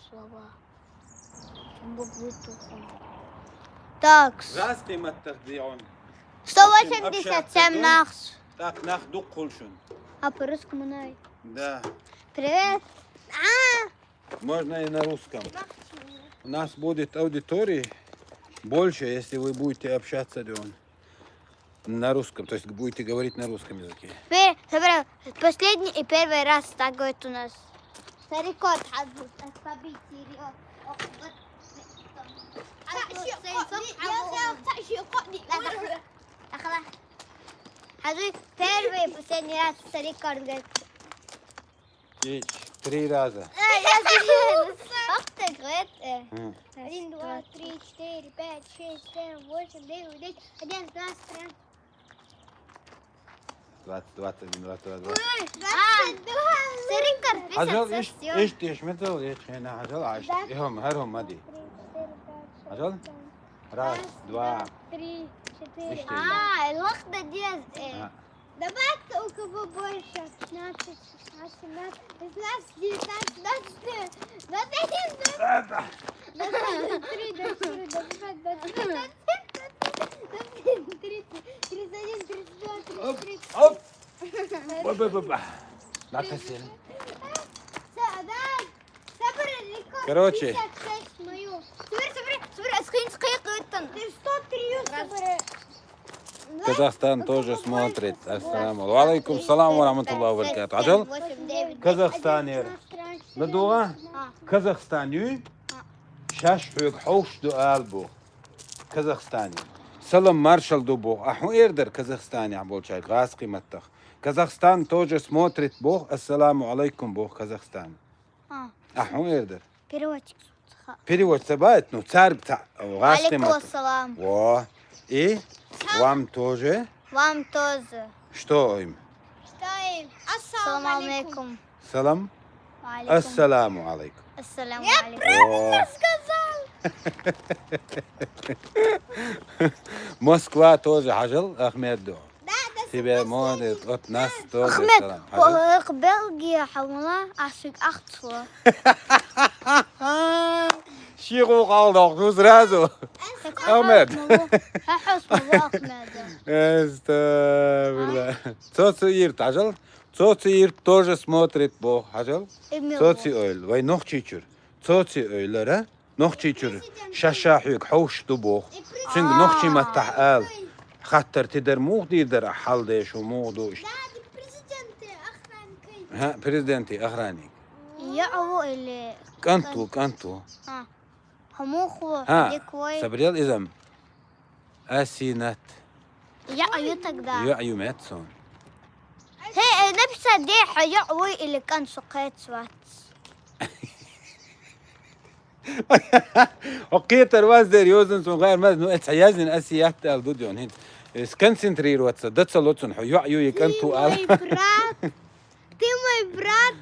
слова. Так. راس قيمة تخديعون 187 нахс. так ناخدو قولشون А по-русски мной. да Привет. можно и на русском у нас будет аудитории больше, если вы будете общаться на русском, то есть будете говорить на русском языке. Последний и первый раз так говорит у нас. سريكوت حظوظ أسبابي تيريو أخبط حظوظ первый последний раз сарикот говорит. Geç. 3 раза. Как ты говорит? 1, 2, 3, 4, 5, 6, 7, 8, 9, 10, 11, 12, 13. 20, 21, 22. سريكوت عجل بس ايش مثل ايش هنا عجل عايش هرهم مدي عجل راس دواء 3, 4. ايش الوقت دي Добавь у кого больше. 15, 16, 17, 18, 19, 20, 21, 22, 23, 24, 25, 26, 27, 30, 31, 32, 33. اوب اوب لا تسير Садай. Собери рекорд. Короче. 56 мою. صبر اسخين سقيقة Ты 103 собери. Казахстан тоже смотрит. Ассаламу алейкум, салам ва рахматуллахи ва баракату. عجل Казахстан لدوغا Казахстан شاش حوق حوش دو آلبو Казахстан سلام маршал дубо аху эрдер Казахстан عبولشاي غاس قيمتخ Казахстан тоже смотрит бог. Ассаламу алейкум бог Казахстан. аху эрдер переводчик. перевод сабает, ну царь غاس Алейкум قيمتخ ассалам. во и вам тоже. Вам тоже. Что им? Стоим. Ассаламу алейкум. Салам. Алейкум. Ассаламу алейкум. Ассаламу Я алейкум. правильно сказал. Москва тоже хажал, Ахмед до. Да, Тебе может от нас тоже Ахмед, салам. Хажал? Бельгия حولنا عشق أخطوة. Шигу қалдық сразу. Ахмед. حس أحمد. Эстагфирулlah. Соци ирт хажал. Соци ирт тоже смотрит Бог хажал. Соци ойл. Вай нох чичур. Соци ойлара. Нох чичур. Шашахук حوش دو Бог. Çünkü нох чи маттах ал. خاطر تقدر مو تقدر حل ديش ومو دوش. Да, президенты охранкой. ها بريزيدنتي أخراني. يعو اللي كنتو. هموخو ها ديكوي. سبريل إذا أسينات يعو تقدر. يعيو ماتسون. هي نفسها دي حيعوي اللي كان سقيت سوات. وقيتر وازدر يوزن سون غير ماذا نو اتسيازن أسيات الدوديون هين. سكنسنترير واتس دتسلوتسون حيو يعيو يكنتو Мой брат. Ты мой брат,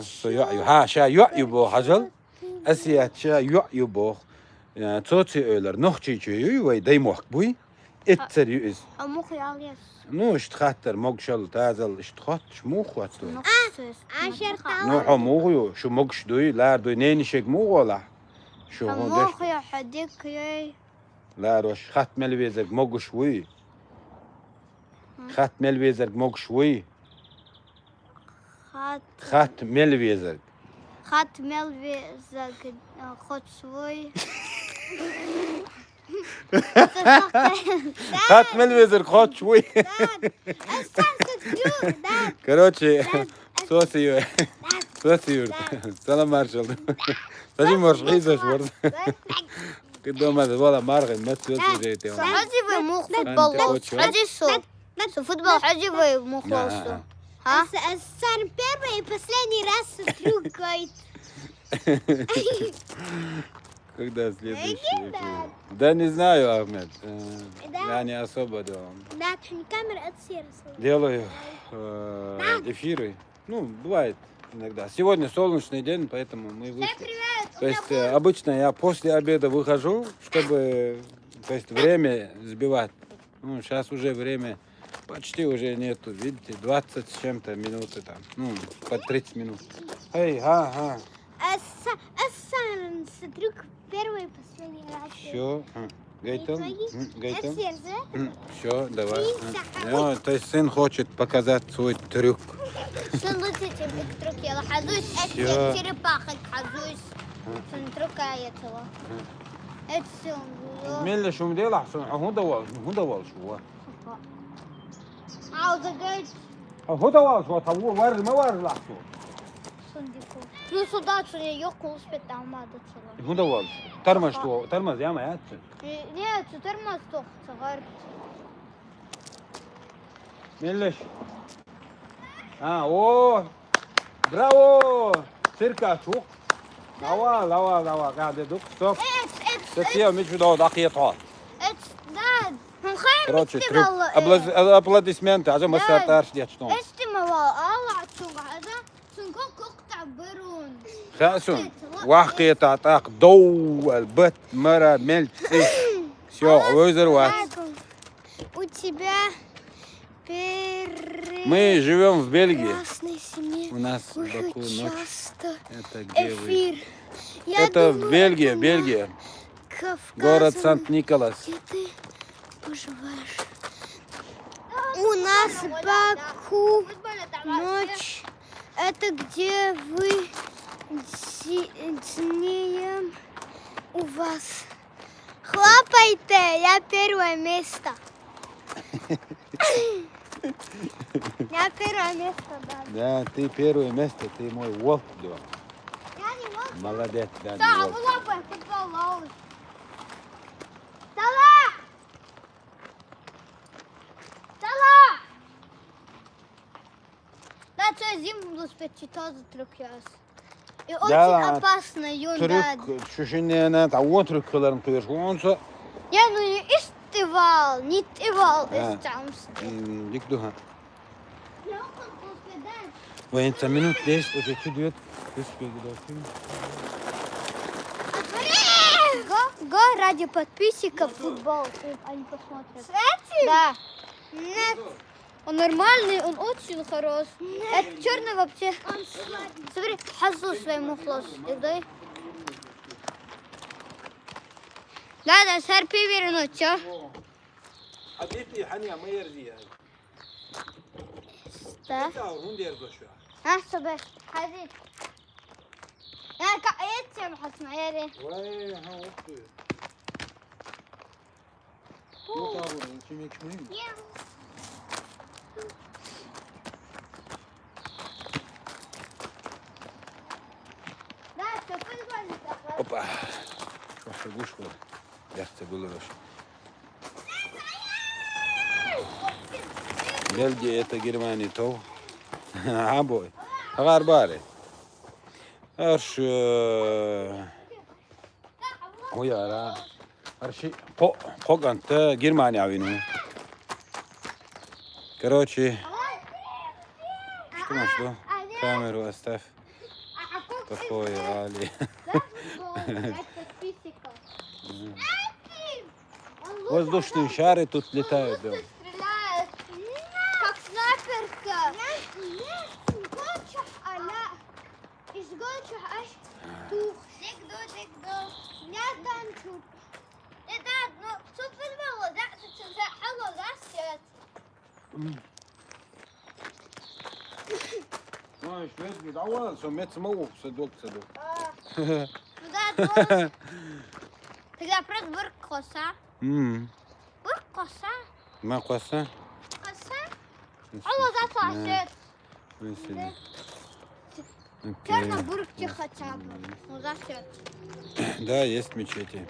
سو يعيو ها شا يعيو بو حجل أسيات شا يعيو بو يعني توتي أولر نخشي شيء وي دايموخ بوي اتسر يؤز هموخو يعليس. نو اشتخاتر موكشل تازل اشتخات شموخ واتسو نقصص. عشر نو حموغيو شو موكش دوي لار دوي نيني شيك موغ ولا شو هون هموخو يا حديك ياي. لا روش خات ملويزر موغ شوي خات ملويزر موغ شوي خات ملويزر خات ملوي زق خد شوي. خات ملويزر خات شوي короче سوسيو سوسيو سلام مارشال تجي مرشحيزة شورت قدام هذا والله مارغن ما تسوي جيتي حجي مو فوتبول. حجي سو. سو فوتبол حجي مو خلصو. ها؟ Сан первый и последний раз трюкает. Когда следующий? Да не знаю, Ахмед. Я не особо Да, камера отсердила. делаю эфиры. Ну, бывает иногда. Сегодня солнечный день, поэтому мы вышли. То есть обычно я после обеда выхожу, чтобы, то есть, время сбивать. Ну, сейчас уже время почти уже нету, видите, 20 с чем-то минуты там, ну, под 30 минут. Эй, ага. Сан трюк первый и последний раз. Все, Гейтл, Гейтл. Отсердила. Все, давай. Ну, то есть сын хочет показать свой трюк. شنو تجيب تروك يلا حزوش شو؟ اكل черепахок حزوش شنو تروك يتوا اتسون مين اللي شو مديل احسن هو دوال شو هو عاوز اقول هو دوال شو هو ورد ما ورد لحظه сундуку. Ну, сюда yok успеть алмады целый. Бунда var. Tarmaz ya hayat. Нет, тормоз только цигар. Melleş. Ha o. Bravo. Cirka çok. Lava قاعد يدق ستوب. تسيا مش بدو دقيقة. Да, он خير Короче, مستوى. аплодисменты, а мы стартарш дечтом. استموا الله عطوك هذا سنكون قطع برون. خاسون واحد تعطاق ضو البت مرة ملت إيش. Все, вызор вас. У тебя Мы живем в Бельгии. прекрасной семье У нас в уже Баку ночь. часто Это где вы? эфир. Я Это в думаю, Бельгии, это Бельгия. Кавказом, Город Санкт-Николас. где ты поживаешь. У нас Баку ночь. Это где вы днем у вас. Хлопайте, я первое место. Я первое место, да. Да, ты первое место, ты мой волк, да. Я не могу. Молодец, да, Да, волк. лапай, футбол лаус. Да, це зиму спечитать трюкяс. И очень Да, опасно, юнда. Türk, şu şimdi ne tavuğun Türk kılarım kıyır. Onsa, Я ну не истывал, не тывал, Да. истамстı. dik duha. Ve insan minut değiş, o çekti düet. Üspü gidiyorsun. Го ради подписчиков футбол, они посмотрят. Да. Нет. Он нормальный, он очень хорош. Это черный вообще. Он сладкий. Смотри, хазу своему хлоп. Дай. Да, серпи вернуть, чё? Adeti hani ama yerdi ya. Да. Hun derdi şu an. А, собой, ходи. Я этим посмотри. Vay ha oldu. Yok abi, kim ekmeği? Да, все, футбольный такой. Опа. Şu kuş var. Yakta bulur. Belgiya это Германия то. Абой. Гарбари. Арш Ояра. Арши Хоганта Германия вину. Короче, что нашло? Камеру оставь. Такое, Али. Воздушные шары тут летают. Да. Стреляет. Как снайперка. Из гончих аж тух. Дик-ду. Нет, там тут. Это, ну, супер мало, да? Это حلو, да, свет? Ну, швед не давал, что мец могу, садок. Да, тогда просто вырк коса. Вырк коса. ما قصة؟ Коса. Алло, зато свет. Черно бурки хотя бы. Ну, за свет. Да, есть мечети.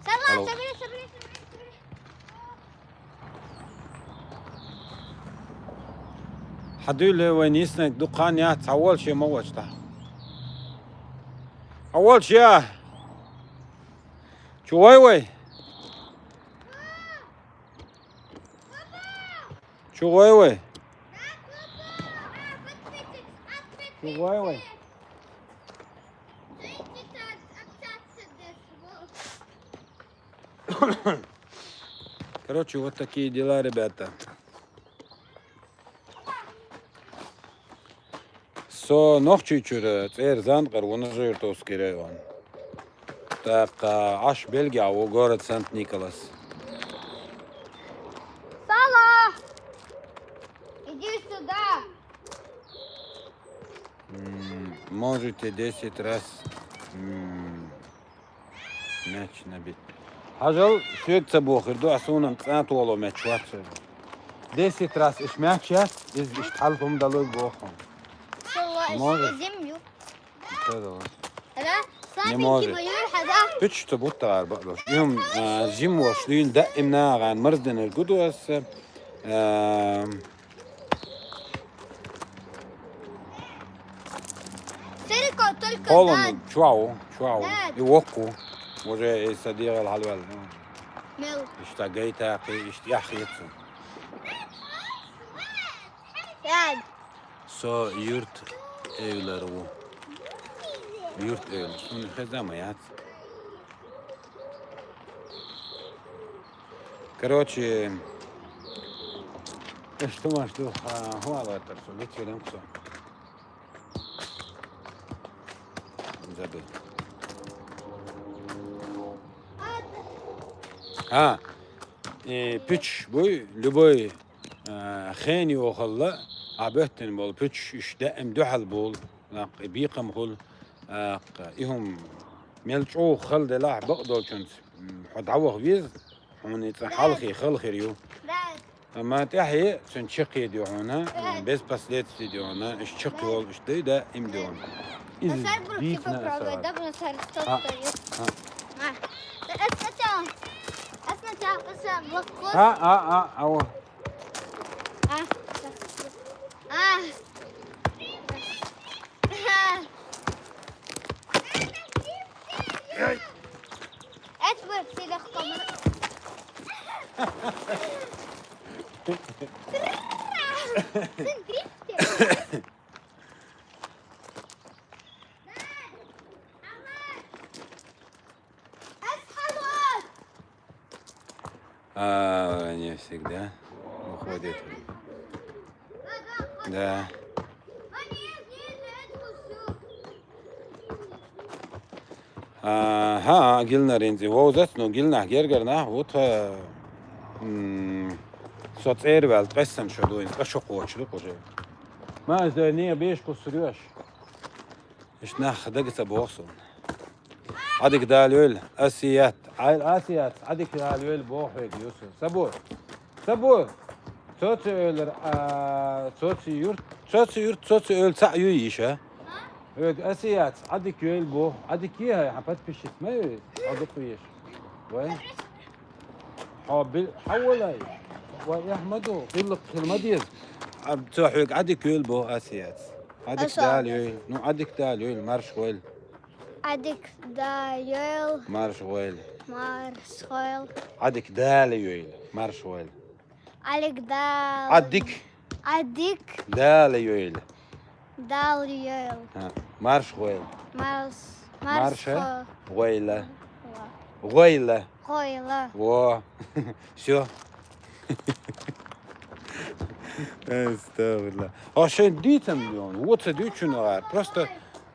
Салат, Алло. собери. حدول ونيسنا دقان يا أول شيء موجته. أول شيء شوي شوي Короче, вот такие дела, ребята. Со ночью чура, церзан карвона жертвовс кереван. Так, аж Бельгия, у город Санкт-Николас. Сала! Иди сюда. Можете 10 раз мяч набить. Хажал, шведца бохер, до асунам цант оло мяч ватса. Desi tras işmekçiyat, iz iştalpum dalı boğum. Može. Землю. Tadalo. لا صاحبي Može. كيف يروح هذا Üç tubut da var baklar. Yum jim waşluyun da imnagan mırzdın el gudus. Ферико только Polon çuao, çuao. Evet. Iwoku. Može sadir el halwal. ميل İşte gayta ki işte yahiyetsin. يعني So yurt evleri bu. Yurt ev. Bunu хезаmayat. Короче, что маш du hava atar so geçelim so. Забыл. Пüç bu, любой خاني وخلا عبهتن بول بüç işte امدحل بول بيقم خل إهم ملچو خل دلع بقدر كنت حد عوض فيز هون حلقي خلخي ريو لا أما تحيي سنشقي ديونا بس ليت ديونا الشقي وال إشتي ده إم ديون صار كيف بروبا دبنا صار ستوتر اسمع بس وقف أو اصبر سيدي خطمر не всегда уходит. Да. ها قلنا رينزي ووزت نو قلنا جرجرنا وطه صوت إيربال تقسم شدو إنت قشق وشلو قجي ما زنية بيش كسريش إيش ناخ دقت بوصل عدك دالول أسيات عيل أسيات عدك دالول بوحيد يوسف سبور صوت أول صوت يورت أول سعيو يشة أسيات عدك يول بو عدك إياها حبت بشت ما يريد عدك ويش وين حولي ويحمدوا قلق المديز بتوحيك عدك يول بو أسيات عدك داليول نو عدك داليول مارش ويل عدك دايل مارش ويل مارسخويل عدك داليول مارش ويل عليك دال عدك داليول داليل مارش ويل مارس غويلة خويلة во все استغفر عشان ديتم ديون وات ديوتشن غار просто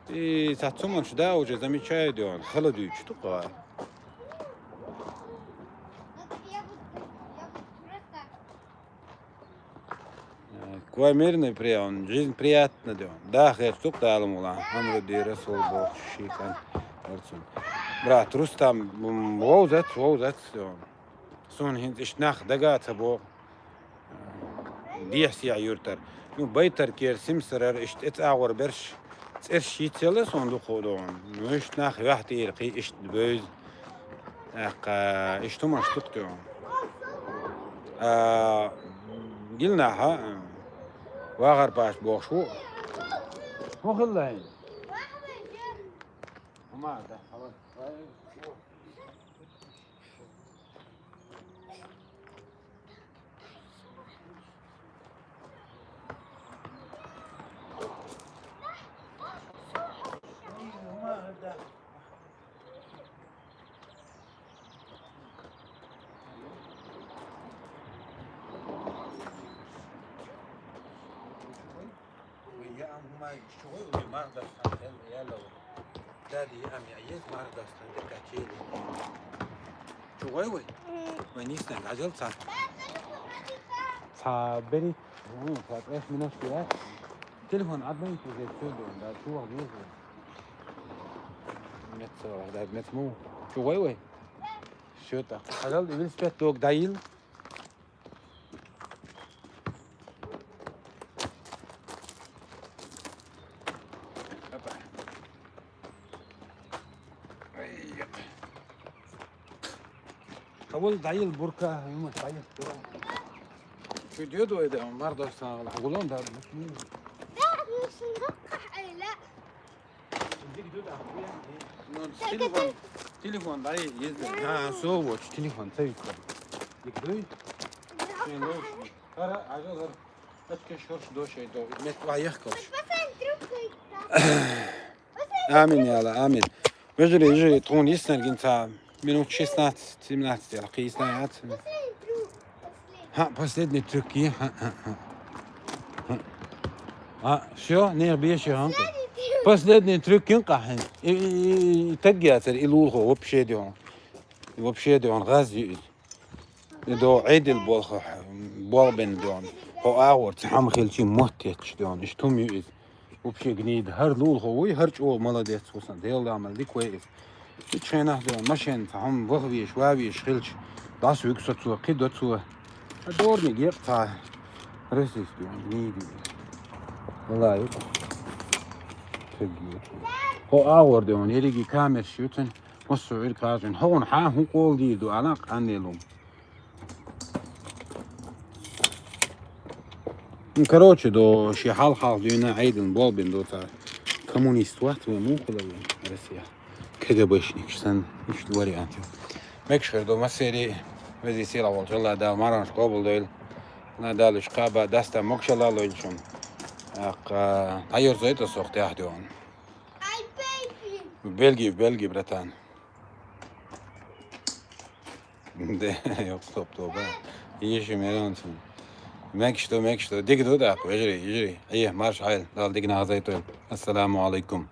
и сацуман да уже замечаю дион хало дiyuч тука Квамирный прием, жизнь приятна дион. Да, хэр тук далам ула. Амру ди расул бог шикан. Брат, Рустам, воузат дион. Сон хинт ишнах дагата бог. Дiyas ya yurtar. Nu baytar ker simsarar ist et ağır berş. Erşitseler sondu kodon. Nu ишнах вахти irqi ist böz. İştum açtık diyor. Gilna ha. Vağar baş boşu. Muhillayın. Ama da hava. شغل ما دستان يلا دادي أم يعيز ما دستان دكاتيلي شغل وين ونيستن عجل صار صابري صار إيش من الشيء تلفون عدني تزيد سودو ده شو غير نت ده نت مو شغل وين شو تا عجل يبي سبت دوك دايل أول ضعيل بركة يوم ضعيل شو ديودو إذا مرضى ساغل أقولون ده لا مش نوقع لا تليفون ضعيف يزن ها سو تليفون تبي يقدري ترى عجوز أتكشرش دو شيء دو متبع يخكرش آمين يا الله آمين يجري تون يسنر جنتا минут 16-17 يلا قيسنا ها последний трюки شو نير بيشي هانك последний трюк ينقح تجاتر إلوه وبشي دون غاز دو عيد البولخ بولبن دون هو أور تحم خلشي مهتش دون اشتم يؤذ وبشي جنيد هر لول هو هرج أول ملاديت وصل ديال عمل دي كويس تشينا دون ماشين تحم بخبي شوابي خلش داس يكسر تو قيد تو الدور نجيب تاع رسيس دون نيدي والله يبقى هو أور دون يريجي كامل شوتن والسعير كاجن هون حاه قول دي دو علاق عني لهم короче до شي حال دينا عيد البولبن دو تاع كومونيست وقت مو كل روسيا كده باشنيك سن مش الوري انت مكشر دو مسيري وزي سيلا والله دا مرانش قبل ديل نا دالش قابا دستا مكشلا لوجشون اق تاير زيت سوخت يحدون بلجي بريطان ده يقطب توبا يجي ميلانسون مكشتو ديك دو داك يجري ايه مارش عيل دال ديك نازيتو السلام عليكم